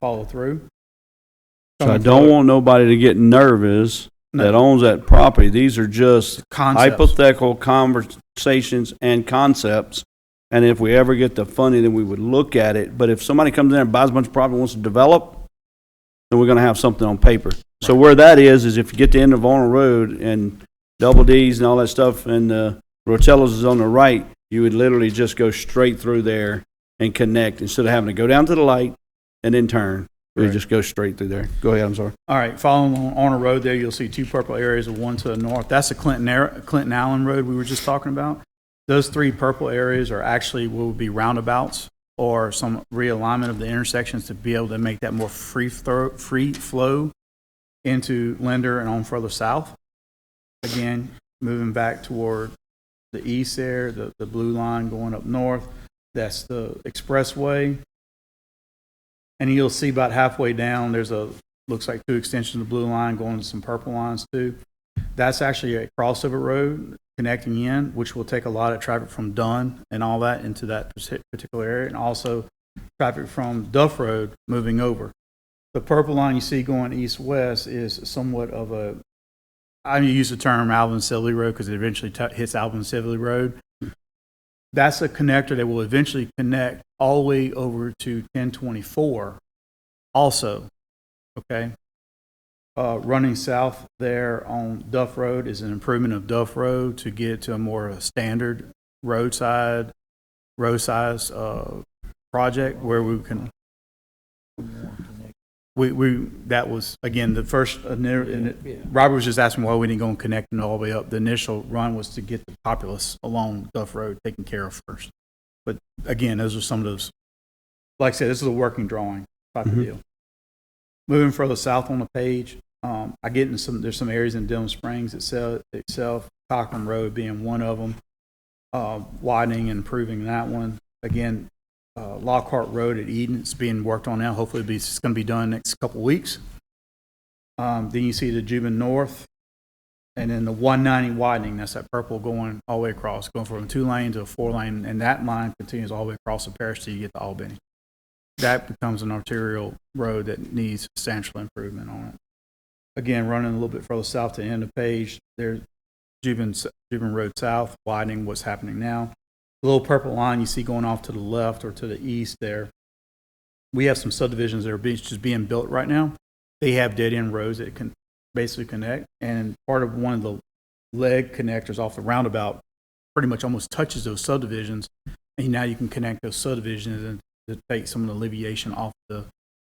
follow through. So I don't want nobody to get nervous that owns that property. These are just Concepts. hypothetical conversations and concepts. And if we ever get the funding, then we would look at it. But if somebody comes in and buys a bunch of property and wants to develop, then we're going to have something on paper. So where that is if you get to the end of Arnold Road and Double D's and all that stuff, and Rotello's is on the right, you would literally just go straight through there and connect instead of having to go down to the light and then turn. We just go straight through there. Go ahead, I'm sorry. All right, following on a road there, you'll see two purple areas, one to the north. That's the Clinton Allen Road we were just talking about. Those three purple areas are actually will be roundabouts or some realignment of the intersections to be able to make that more free flow into Linder and on further south. Again, moving back toward the east there, the blue line going up north, that's the expressway. And you'll see about halfway down, there's looks like two extensions of the blue line going to some purple lines too. That's actually a crossover road connecting in, which will take a lot of traffic from Dunn and all that into that particular area, and also traffic from Duff Road moving over. The purple line you see going east-west is somewhat of a, I use the term Alvin Sibley Road because it eventually hits Alvin Sibley Road. That's a connector that will eventually connect all the way over to 1024 also, okay? Running south there on Duff Road is an improvement of Duff Road to get to a more standard road size project where we can, that was, again, the first, Robert was just asking why we didn't go and connect it all the way up. The initial run was to get the populace along Duff Road taken care of first. But again, those are some of those, like I said, this is a working drawing type of deal. Moving further south on the page, I get in there's some areas in Dillon Springs itself, Cochran Road being one of them, widening and improving that one. Again, Lockhart Road at Eden, it's being worked on now. Hopefully it's going to be done next couple weeks. Then you see the Juban North, and then the 190 widening, that's that purple going all the way across, going from a 2-lane to a 4-lane, and that line continues all the way across the parish till you get to Albany. That becomes an arterial road that needs substantial improvement on it. Again, running a little bit further south to the end of the page, there's Juban Road South, widening what's happening now. The little purple line you see going off to the left or to the east there, we have some subdivisions that are just being built right now. They have dead-end roads that can basically connect, and part of one of the leg connectors off the roundabout pretty much almost touches those subdivisions, and now you can connect those subdivisions and to take some of the alleviation off the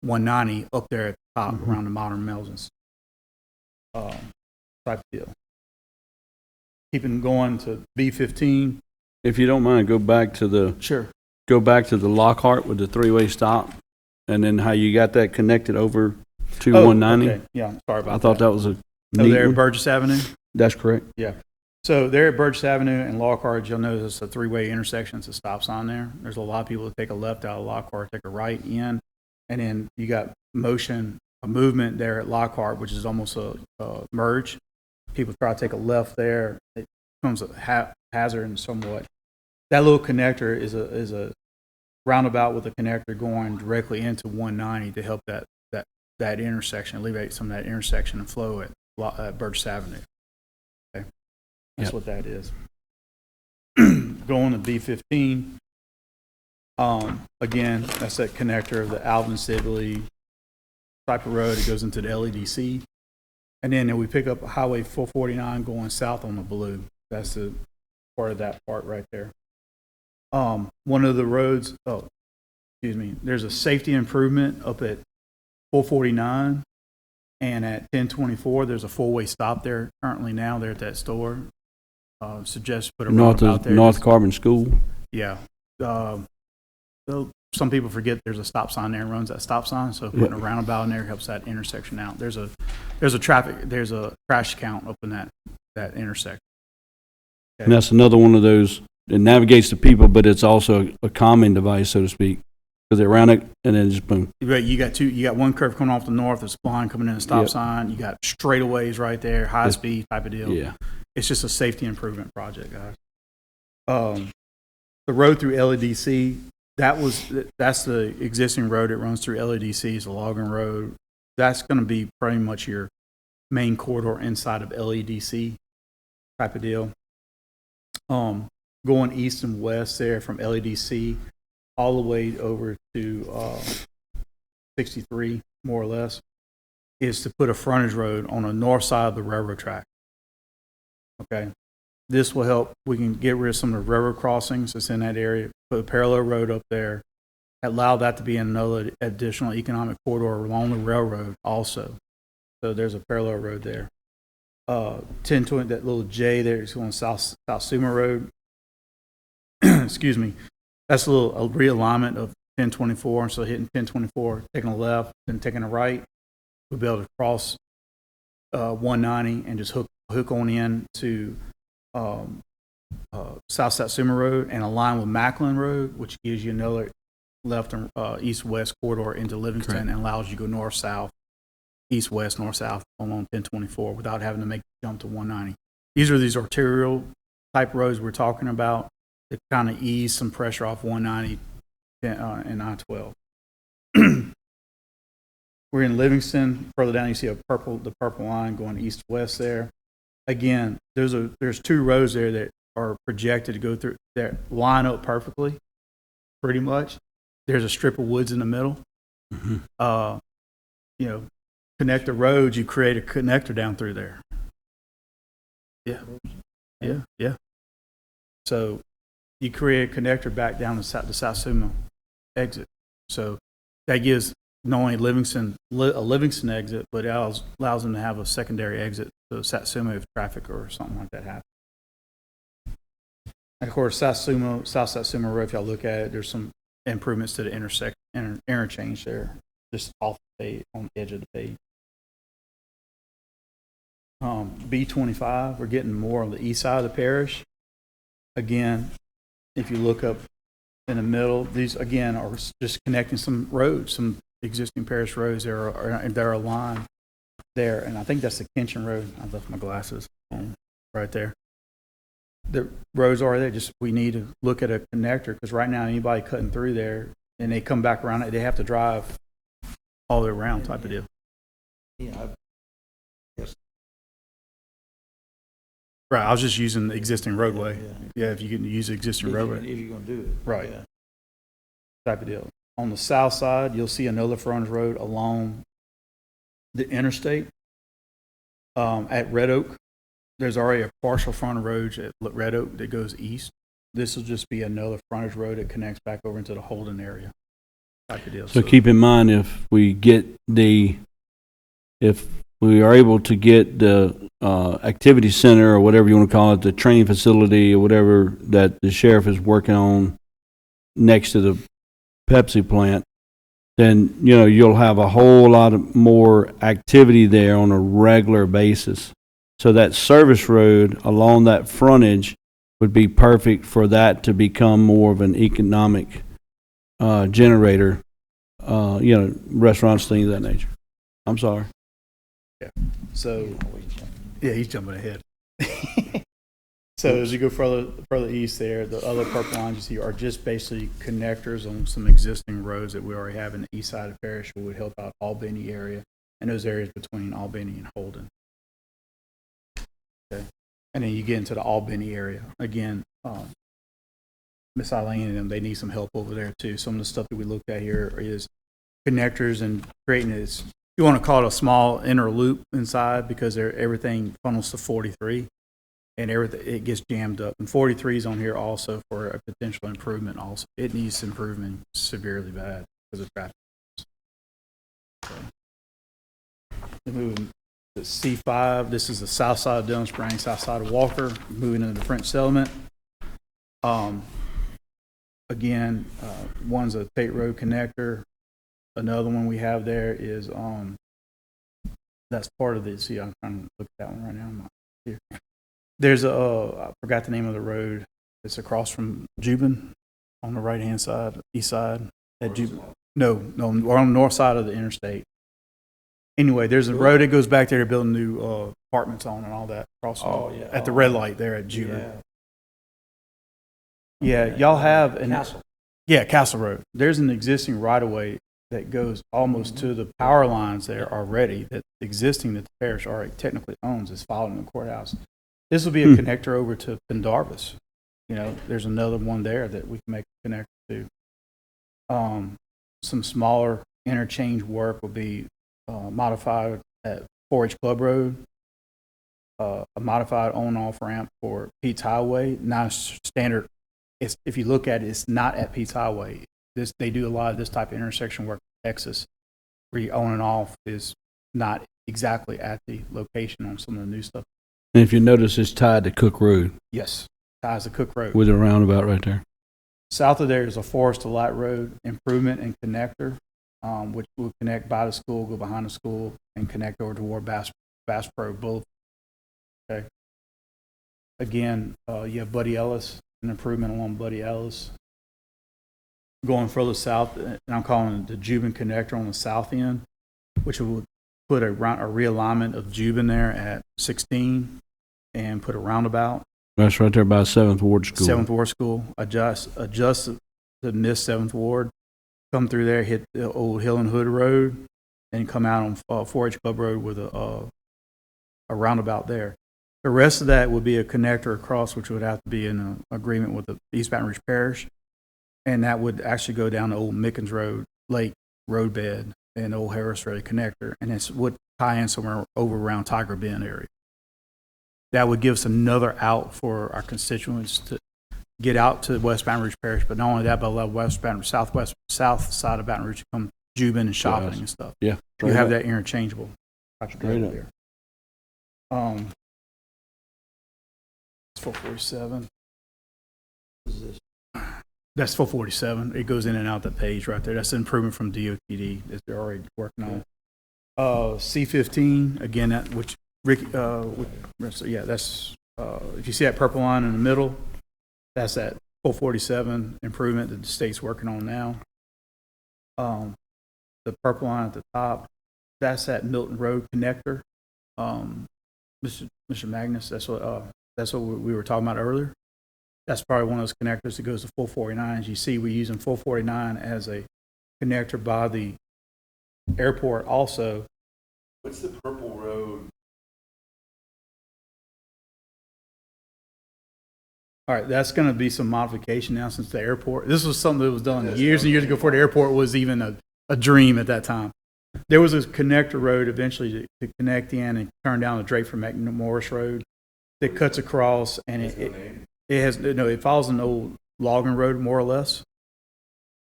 190 up there at the top around the modern Melsons type deal. Keeping going to B15. If you don't mind, go back to the Lockhart with the 3-way stop, and then how you got that connected over to 190. Okay. Yeah, sorry about that. I thought that was a there neat at one. Burgess Avenue? That's correct. Yeah. So there at Burgess Avenue and Lockhart, you'll notice a 3-way intersection. It's a stop sign there. There's a lot of people that take a left out of Lockhart, take a right in, and then you got a movement there at Lockhart, which is almost a merge. People try to take a left there. It becomes a hazard and somewhat. That little connector is a roundabout with a connector going directly into 190 to help that intersection, alleviate some of that intersection and flow at Burgess Avenue. Okay, that's what that is. Going to B15. Again, that's that connector of the Alvin Sibley type of road. It goes into the LEDC. And then we pick up Highway 449 going south on the blue. That's the part of that part right there. One of the roads, there's a safety improvement up at 449 and at 1024. There's a 4-way stop there currently now. They're at that store. Suggest put a roundabout there. North Carbon School. Yeah. Some people forget there's a stop sign there and runs that stop sign. So putting a roundabout in there helps that intersection out. There's a crash count up in that intersection. Okay. And that's another one of those it navigates the people, but it's also a calming device, so to speak, because they're around it and then just boom. Right, you got one curve coming off the north, it's blind coming in a stop Yep. sign. You got straightaways right there, high speed type of deal. Yeah. It's just a safety improvement project, guys. The road through LEDC, that's the existing road. It runs through LEDC. It's a logging road. That's going to be pretty much your main corridor inside of LEDC type of deal. Going east and west there from LEDC all the way over to 63, more or less, is to put a frontage road on the north side of the railroad track. Okay. This will help. We can get rid of some of the railroad crossings that's in that area, put a parallel road up there, allow that to be another additional economic corridor along the railroad also. So there's a parallel road there. 1020, that little J there is going South Suma Road. Excuse me. That's a realignment of 1024. And so hitting 1024, taking a left, then taking a right, we'll be able to cross 190 and just hook on in to South Satsuma Road and align with Macklin Road, which gives you another left and east-west corridor into Livingston. Correct. And allows you to go north-south, east-west, north-south along 1024 without having to make the jump to 190. These arterial type roads we're talking about that kind of ease some pressure off 190 and I-12. We're in Livingston. Further down, you see the purple line going east-west there. Again, there's two roads there that are projected to go through that line up perfectly, pretty much. There's a strip of woods in the middle. Mm-hmm. Connect the roads, you create a connector down through there. Yeah. So you create a connector back down the Satsuma exit. So that gives not only Livingston a Livingston exit, but it allows them to have a secondary exit to Satsuma if traffic or something like that happens. And of course, South Satsuma Road, if y'all look at it, there's some improvements to the interchange there, just off the page, on the edge of the page. B25, we're getting more on the east side of the parish. Again, if you look up in the middle, these again are just connecting some roads, some existing parish roads that are aligned there. And I think that's the Kenshin Road. I left my glasses on right there. The roads are there. Just we need to look at a connector because right now anybody cutting through there and they come back around it, they have to drive all the way around type of deal. Yeah. Right. I was just using the existing roadway. Yeah, if you can use the existing roadway. If you're going to do it. Right. Yeah. Type of deal. On the south side, you'll see another frontage road along the interstate at Red Oak. There's already a partial frontage road at Red Oak that goes east. This will just be another frontage road that connects back over into the Holden area. Type of deal. So keep in mind if we are able to get the activity center or whatever you want to call it, the training facility or whatever that the sheriff is working on next to the Pepsi plant, then you'll have a whole lot of more activity there on a regular basis. So that service road along that frontage would be perfect for that to become more of an economic generator. Restaurants, things of that nature. I'm sorry. Yeah. So, yeah, he's jumping ahead. So as you go further east there, the other purple lines you see are just basically connectors on some existing roads that we already have in the east side of Parish, which would help out Albany area and those areas between Albany and Holden. Okay. And then you get into the Albany area. Again, Miss Eileen and them, they need some help over there too. Some of the stuff that we looked at here is connectors and creating this, you want to call it a small inner loop inside because everything funnels to 43 and everything, it gets jammed up. And 43 is on here also for a potential improvement also. It needs improvement severely bad because of traffic. So, moving to C5, this is the south side of Dillon Springs, south side of Walker, moving into the French settlement. Again, one's a Tate Road connector. Another one we have there is that's part of the. See, I'm trying to look at that one right now. I'm not here. There's I forgot the name of the road. It's across from Jubin on the right-hand side, east side. At Jubin. No, we're on the north side of the interstate. Anyway, there's a road that goes back there. They're building new apartments on and all that. Across at the red light there at Jubin. Yeah, y'all have an Castle. Yeah, Castle Road. There's an existing right-of-way that goes almost to the power lines there already. That existing that the parish already technically owns is following the courthouse. This will be a connector over to Pendarvis. You know, there's another one there that we can make a connector to. Some smaller interchange work will be modified at 4-H Club Road, a modified on-off ramp for Pete's Highway. Not standard. If you look at it, it's not at Pete's Highway. They do a lot of this type of intersection work in Texas, where you on and off is not exactly at the location on some of the new stuff. And if you notice, it's tied to Cook Road Yes, ties to Cook Road. with a roundabout right there. South of there is a Forest to Light Road improvement and connector, which will connect by the school, go behind the school, and connect over toward Bass Pro Boulevard. Okay. Again, you have Buddy Ellis, an improvement along Buddy Ellis. Going further south, and I'm calling it the Jubin connector on the south end, which will put a realignment of Jubin there at 16 and put a roundabout. That's right there by 7th Ward School. 7th Ward School, adjust the missed 7th Ward, come through there, hit the old Hill and Hood Road, and come out on 4-H Club Road with a roundabout there. The rest of that would be a connector across, which would have to be in an agreement with the East Baton Rouge Parish, and that would actually go down the old Mickens Road, Lake roadbed, and Old Harris Road connector, and it would tie in somewhere over around Tiger Bend area. That would give us another out for our constituents to get out to West Baton Rouge Parish, but not only that, but allow West Baton Rouge, south side of Baton Rouge to come Jubin and shopping and stuff. Yeah. You have that interchangeable. Straight up. There. It's 447. That's 447. It goes in and out that page right there. That's an improvement from DOTD that they're already working on. C15, again, that which Rick, yeah, that's if you see that purple line in the middle, that's that 447 improvement that the state's working on now. The purple line at the top, that's that Milton Road connector. Mr. Magnus, that's what we were talking about earlier. That's probably one of those connectors that goes to 449. As you see, we're using 449 as a connector by the airport also. What's the purple road? All right, that's going to be some modification now since the airport. This was something that was done years and years ago before the airport was even a dream at that time. There was a connector road eventually to connect in and turn down the Drake from McMorris Road that cuts across, and it follows an old logging road more or less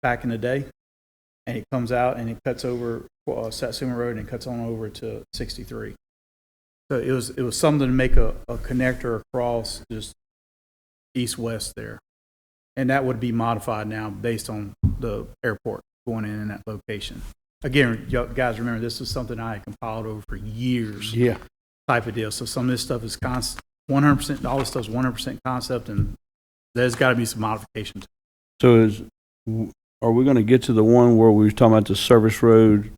back in the day, and it comes out and it cuts over Satsuma Road and cuts on over to 63. So it was something to make a connector across just east-west there, and that would be modified now based on the airport going in that location. Again, y'all guys remember this is something I had compiled over for years. Yeah. Type of deal. So some of this stuff is 100%. All this stuff is 100% concept, and there's got to be some modifications. So are we going to get to the one where we were talking about the service road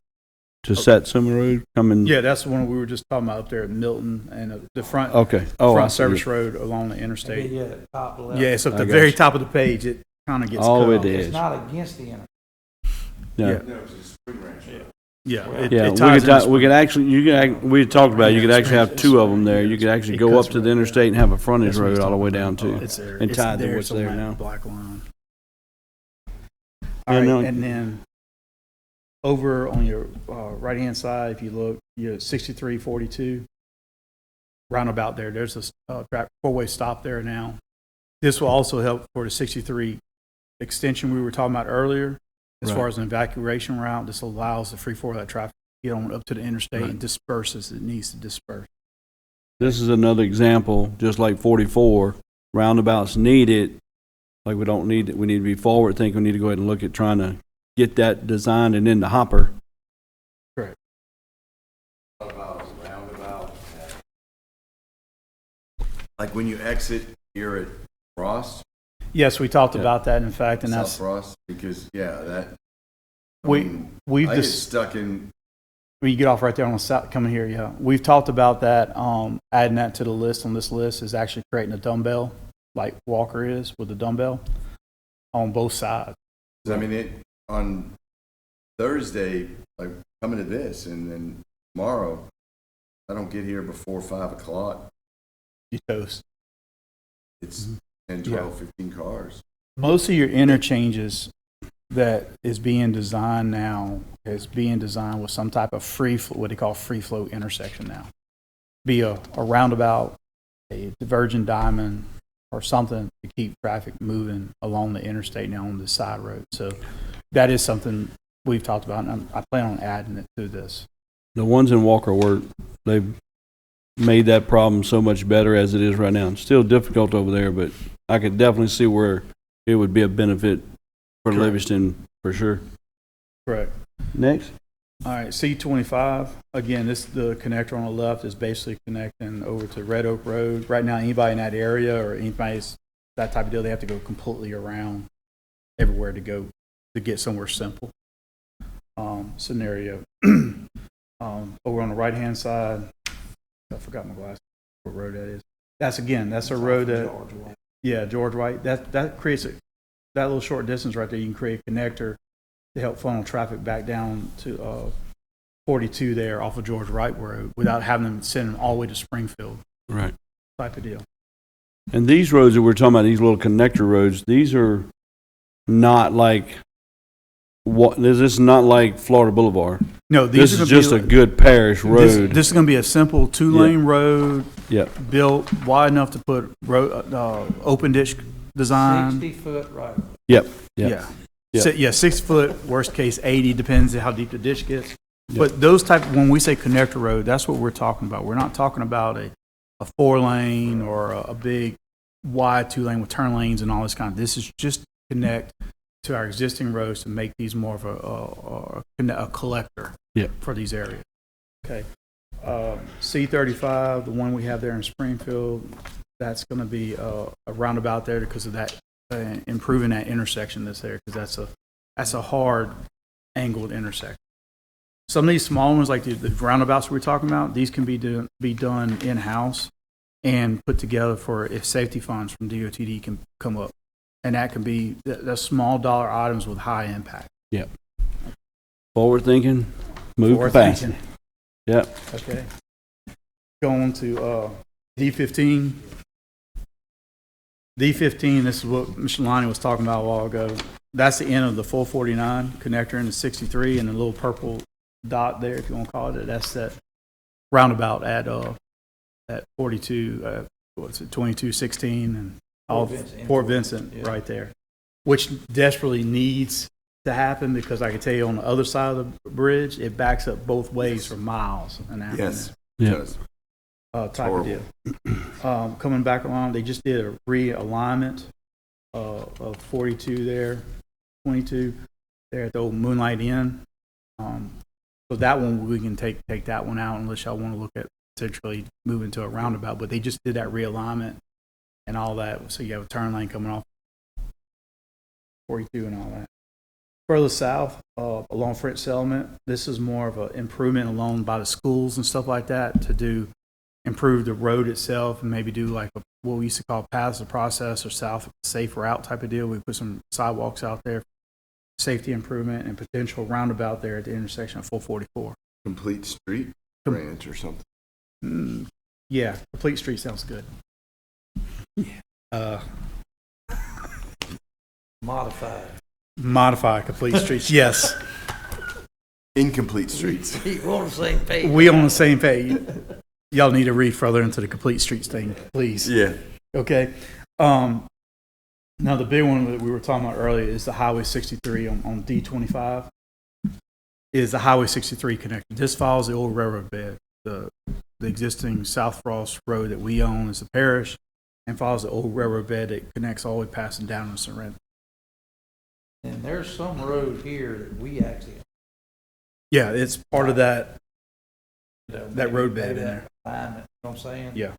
to Satsuma Road coming? Yeah, that's the one we were just talking about up there at Milton and the front. Okay. Front service road along the interstate. Yeah, top left. Yeah, so at the very top of the page, it kind of gets all the way cut to off. the It's edge. not against the interstate. No. Yeah, We could actually, we talked about it, you could actually have two of them there. You could actually go up to the interstate and have a frontage road all the way down to, It's there. and tied to what's there now. Black line. Yeah, All no. right, and then over on your right-hand side, if you look, you're 6342 roundabout there. There's a four-way stop there now. This will also help for the 63 extension we were talking about earlier. As far as an evacuation route, this allows the free flow of that traffic to get on up to the interstate and disperse as it needs to disperse. This is another example, just like 44, roundabouts needed, like we don't need it, we need to be forward thinking, we need to go ahead and look at trying to get that designed and in the hopper. Correct. About a roundabout. Like when you exit here at Frost, Yes, we talked Yeah. about that, in fact, and South that's, Ross, because, yeah, that. I we, mean, we've I get just, stuck in, when you get off right there on the south, coming here, yeah. We've talked about that, adding that to the list. On this list is actually creating a dumbbell, like Walker is with the dumbbell, on both sides. I mean, on Thursday, like, coming to this, and then tomorrow, I don't get here before 5 o'clock. You toast. It's 10, 12, 15 cars. Most of your interchanges that is being designed now is being designed with some type of what they call free flow intersection now. Be a roundabout, a divergent diamond, or something to keep traffic moving along the interstate now on the side road. So that is something we've talked about, and I plan on adding it to this. The ones in Walker they've made that problem so much better as it is right now. It's still difficult over there, but I could definitely see where it would be a benefit for Correct. Livingston for sure. Correct. Next. All right, C-25, again, the connector on the left is basically connecting over to Red Oak Road. Right now, anybody in that area or anybody's that type of deal, they have to go completely around everywhere to go to get somewhere simple. Scenario. Over on the right-hand side, I forgot my glasses, what road that is. That's a road that, yeah, George White. That creates that little short distance right there. You can create a connector to help funnel traffic back down to 42 there off of George Wright Road without having them send them all the way to Springfield Right. type of deal. And these roads that we're talking about, these little connector roads, these are not like this is not like Florida Boulevard. No, This is just a good parish road. This is going to be a simple two-lane road Yep. built wide enough to put open ditch design. 60-foot right. Yep. Yeah. Yep. 6 foot, worst case 80, depends on how deep the ditch gets. Yep. But those when we say connector road, that's what we're talking about. We're not talking about a 4-lane or a big wide 2-lane with turn lanes and all this kind of. This is just connect to our existing roads to make these more of a collector for these areas. Okay. C-35, the one we have there in Springfield, that's going to be a roundabout there because of that, improving that intersection that's there, because that's a hard angled intersection. Some of these small ones, like the roundabouts we're talking about, these can be done in-house and put together for if safety funds from DOTD can come up. And that can be the small dollar items with high impact. Yep. Forward thinking, move Forward fast. thinking. Yep. Okay. Going to D15. D15, this is what Mr. Lonnie was talking about a while ago. That's the end of the 449 connector into 63, and the little purple dot there, if you want to call it, that's that roundabout at 42, 2216 and all Port Vincent right there, which desperately needs to happen because I can tell you on the other side of the bridge, it backs up both ways for miles an hour. Yes. Yeah. Type of deal. Coming back along, they just did a realignment of 42 there, 22 there at the old Moonlight Inn. So that one, we can take that one out unless y'all want to look at potentially moving to a roundabout. But they just did that realignment and all that. So you have a turn lane coming off 42 and all that. Further south, along French Settlement, this is more of an improvement along by the schools and stuff like that to improve the road itself and maybe do like what we used to call paths of process or south safe route type of deal. We put some sidewalks out there, safety improvement, and potential roundabout there at the intersection of 444. Complete street branch or something. Yeah, complete street sounds good. Modify complete streets. Yes, Incomplete streets. We're on the same page. we on the same page. Y'all need to read further into the complete streets thing, please. Yeah. Okay. Now the big one that we were talking about earlier is the Highway 63 on D25. Is the Highway 63 connector? This follows the old railroad bed. The existing South Frost Road that we own as a parish, and follows the old railroad bed that connects all the way past and down to Sorrento. And there's some road here that we actually. Yeah, it's part of that That road bed in there. Alignment, you know what I'm saying? Yeah.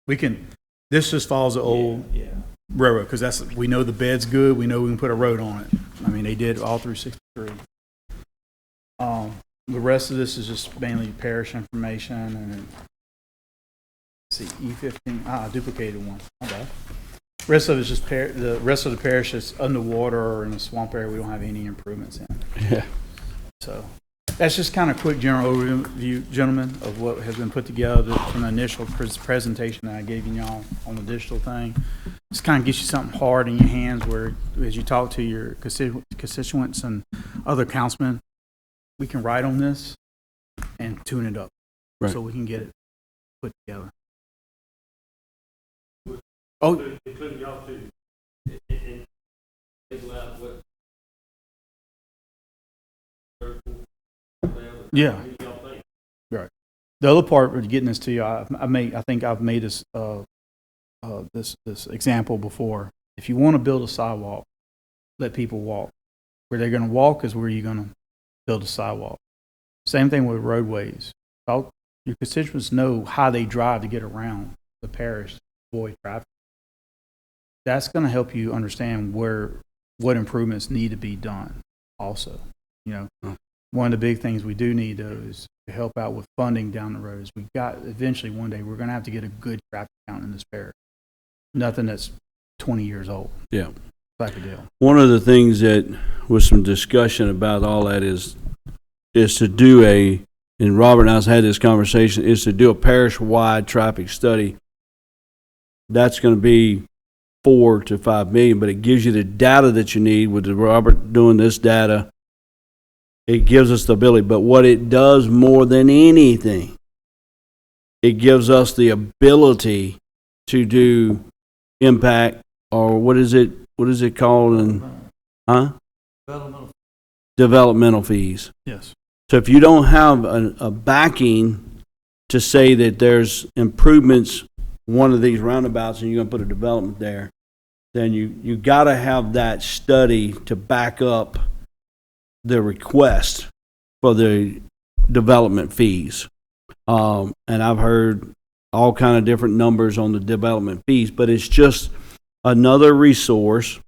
We can. This just follows the old Yeah. railroad, because we know the bed's good, we know we can put a road on it. I mean, they did all through 63. The rest of this is just mainly parish information, and then, let's see, E15, duplicated one, my bad. Rest of it's just the rest of the parish is underwater or in a swamp area we don't have any improvements in. Yeah. So that's just kind of a quick general overview, gentlemen, of what has been put together from the initial presentation that I gave y'all on the digital thing. Just kind of gets you something hard in your hands where, as you talk to your constituents and other councilmen, we can write on this and tune it up Right. so we can get it put together. Oh, Including y'all too. yeah. Right. The other part of getting this to you, I think I've made this this example before. If you want to build a sidewalk, let people walk. Where they're going to walk is where you're going to build a sidewalk. Same thing with roadways. Your constituents know how they drive to get around the parish, avoid traffic. That's going to help you understand what improvements need to be done also. One of the big things we do need, though, is to help out with funding down the road. We got eventually one day we're going to have to get a good traffic count in this parish. Nothing that's 20 years old. Yeah. Type of deal. One of the things that was some discussion about all that is to do and Robert and I had this conversation, is to do a parish-wide traffic study. That's going to be $4 to $5 million, but it gives you the data that you need. With Robert doing this data, it gives us the ability. But what it does more than anything, it gives us the ability to do impact, or what is it called? Developmental fees. Yes. So if you don't have a backing to say that there's improvements, one of these roundabouts, and you're going to put a development there, then you got to have that study to back up the request for the development fees. And I've heard all kind of different numbers on the development fees, but it's just another resource,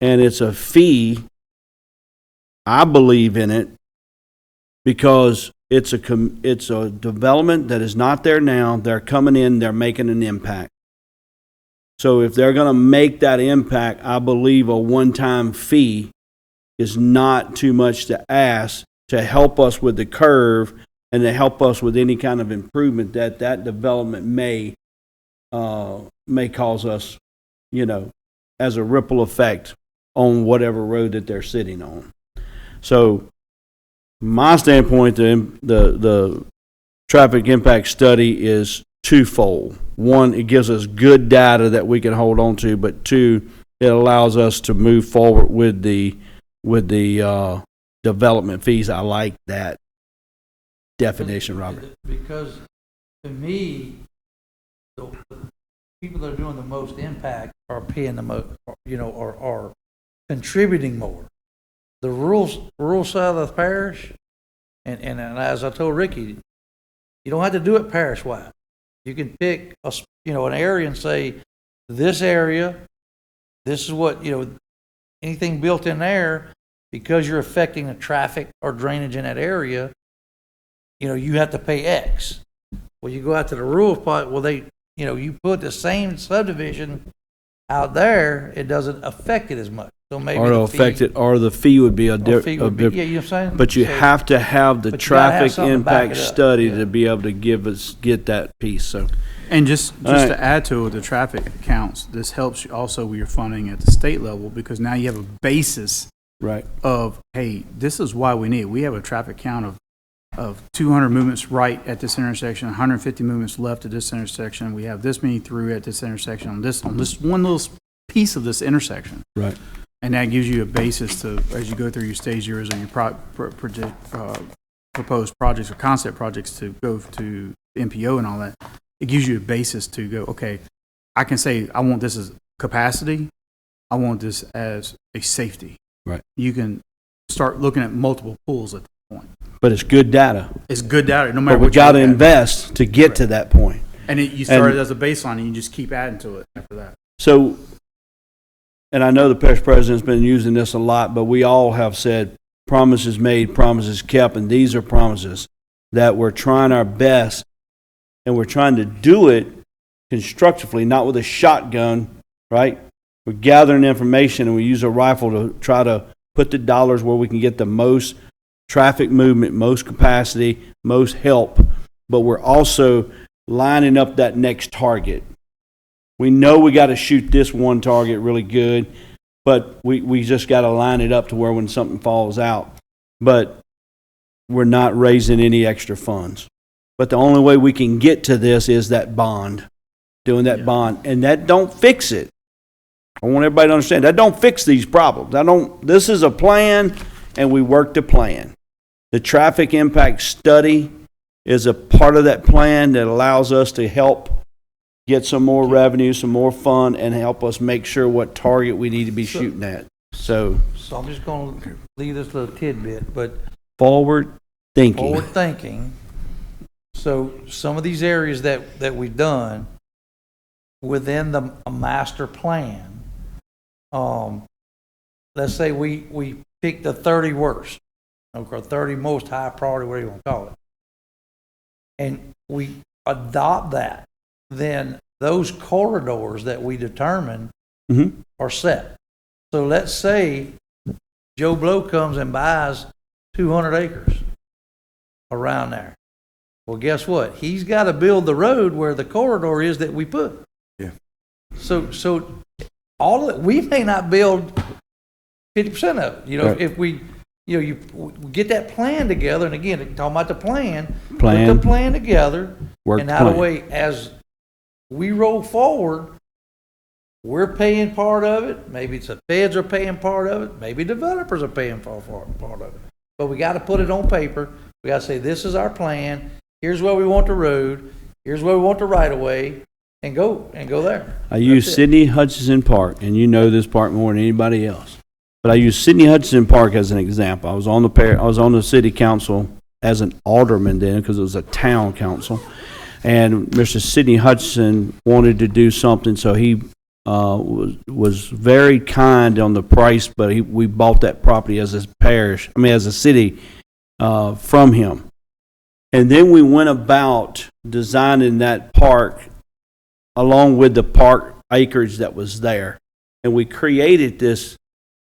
and it's a fee. I believe in it because it's a development that is not there now. They're coming in, they're making an impact. So if they're going to make that impact, I believe a one-time fee is not too much to ask to help us with the curve and to help us with any kind of improvement that development may cause us, as a ripple effect on whatever road that they're sitting on. So my standpoint, the traffic impact study is twofold. One, it gives us good data that we can hold on to, but two, it allows us to move forward with the development fees. I like that definition, Robert. Because to me, the people that are doing the most impact are paying the most, are contributing more. The rural side of the parish, and as I told Ricky, you don't have to do it parish-wide. You can pick an area and say, this area, this is what, anything built in there, because you're affecting the traffic or drainage in that area, you have to pay X. Well, you go out to the rural part, you put the same subdivision out there, it doesn't affect it as much. So maybe Or it'll affect it, or the fee would be yeah, you know what I'm saying? But you have to have the But you gotta have traffic something to back impact it up, study yeah. to be able to get that piece. So And just right. to add to it, the traffic counts, this helps you also with your funding at the state level, because now you have a basis right, of, hey, this is why we need it. We have a traffic count of 200 movements right at this intersection, 150 movements left at this intersection. We have this many through at this intersection on this one little piece of this intersection. right. And that gives you a basis to, as you go through your stage zeros or your proposed projects or concept projects to go to MPO and all that, it gives you a basis to go, okay, I can say I want this as capacity, I want this as a safety. Right. You can start looking at multiple pools at that point. But it's good data. It's good data, no matter But we what you got to look at. invest to get to that point. And you start it as a baseline and you just keep adding to it after that. So, and I know the parish president's been using this a lot, but we all have said promises made, promises kept, and these are promises that we're trying our best, and we're trying to do it constructively, not with a shotgun, right? We're gathering information, and we use a rifle to try to put the dollars where we can get the most traffic movement, most capacity, most help, but we're also lining up that next target. We know we got to shoot this one target really good, but we just got to line it up to where when something falls out. But we're not raising any extra funds. But the only way we can get to this is that bond, doing that bond. And that don't fix it. I want everybody to understand, that don't fix these problems. This is a plan, and we work the plan. The traffic impact study is a part of that plan that allows us to help get some more revenue, some more fun, and help us make sure what target we need to be shooting at. So I'm just gonna leave this little tidbit, but forward thinking. forward thinking. So some of these areas that we've done within a master plan, let's say we pick the 30 worst, or 30 most high priority, whatever you want to call it, and we adopt that, then those corridors that we determine are set. So let's say Joe Blow comes and buys 200 acres around there. Well, guess what? He's got to build the road where the corridor is that we put. Yeah. So all of it, we may not build 50% of it. You know, Right. if we, you get that plan together, and again, talking about the plan, put Plan. the plan together, Work and the that plan. way, as we roll forward, we're paying part of it. Maybe it's the feds are paying part of it. Maybe developers are paying part of it. But we got to put it on paper. We got to say, this is our plan. Here's where we want the road. Here's where we want the right of way, and go there. I use That's it. Sidney Hutchinson Park, and you know this park more than anybody else. But I use Sidney Hutchinson Park as an example. I was on the city council as an alderman then, because it was a town council. And Mr. Sidney Hutchinson wanted to do something, so he was very kind on the price, but we bought that property as a city from him. And then we went about designing that park along with the park acreage that was there. And we created this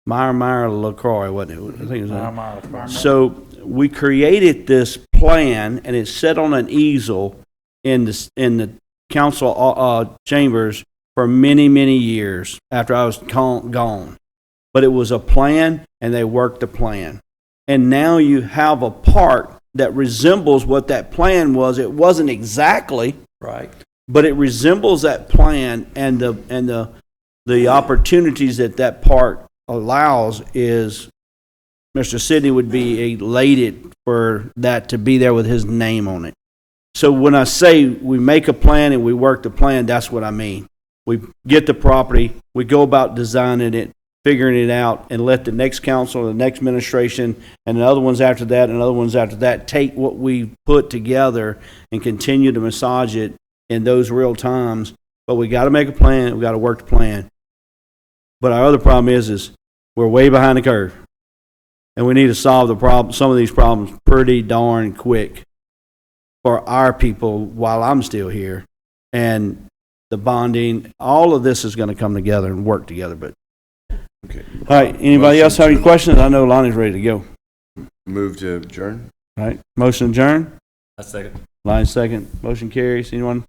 Meyer LaCroix, wasn't it? I think it was So we created this plan, and it's set on an easel in the council chambers for many, many years after I was gone. But it was a plan, and they worked the plan. And now you have a park that resembles what that plan was. It wasn't exactly Right. but it resembles that plan, and the opportunities that park allows is Mr. Sidney would be elated for that to be there with his name on it. So when I say we make a plan and we work the plan, that's what I mean. We get the property, we go about designing it, figuring it out, and let the next council, the next administration, and the other ones after that, and other ones after that, take what we put together and continue to massage it in those real times. But we got to make a plan, we got to work the plan. But our other problem is we're way behind the curve. And we need to solve some of these problems pretty darn quick for our people while I'm still here. And the bonding, all of this is going to come together and work together. But Okay. all right, anybody else have any questions? I know Lonnie's ready to go. Move to adjourn? All right, motion adjourned. I second. Lonnie second. Motion carries. Anyone?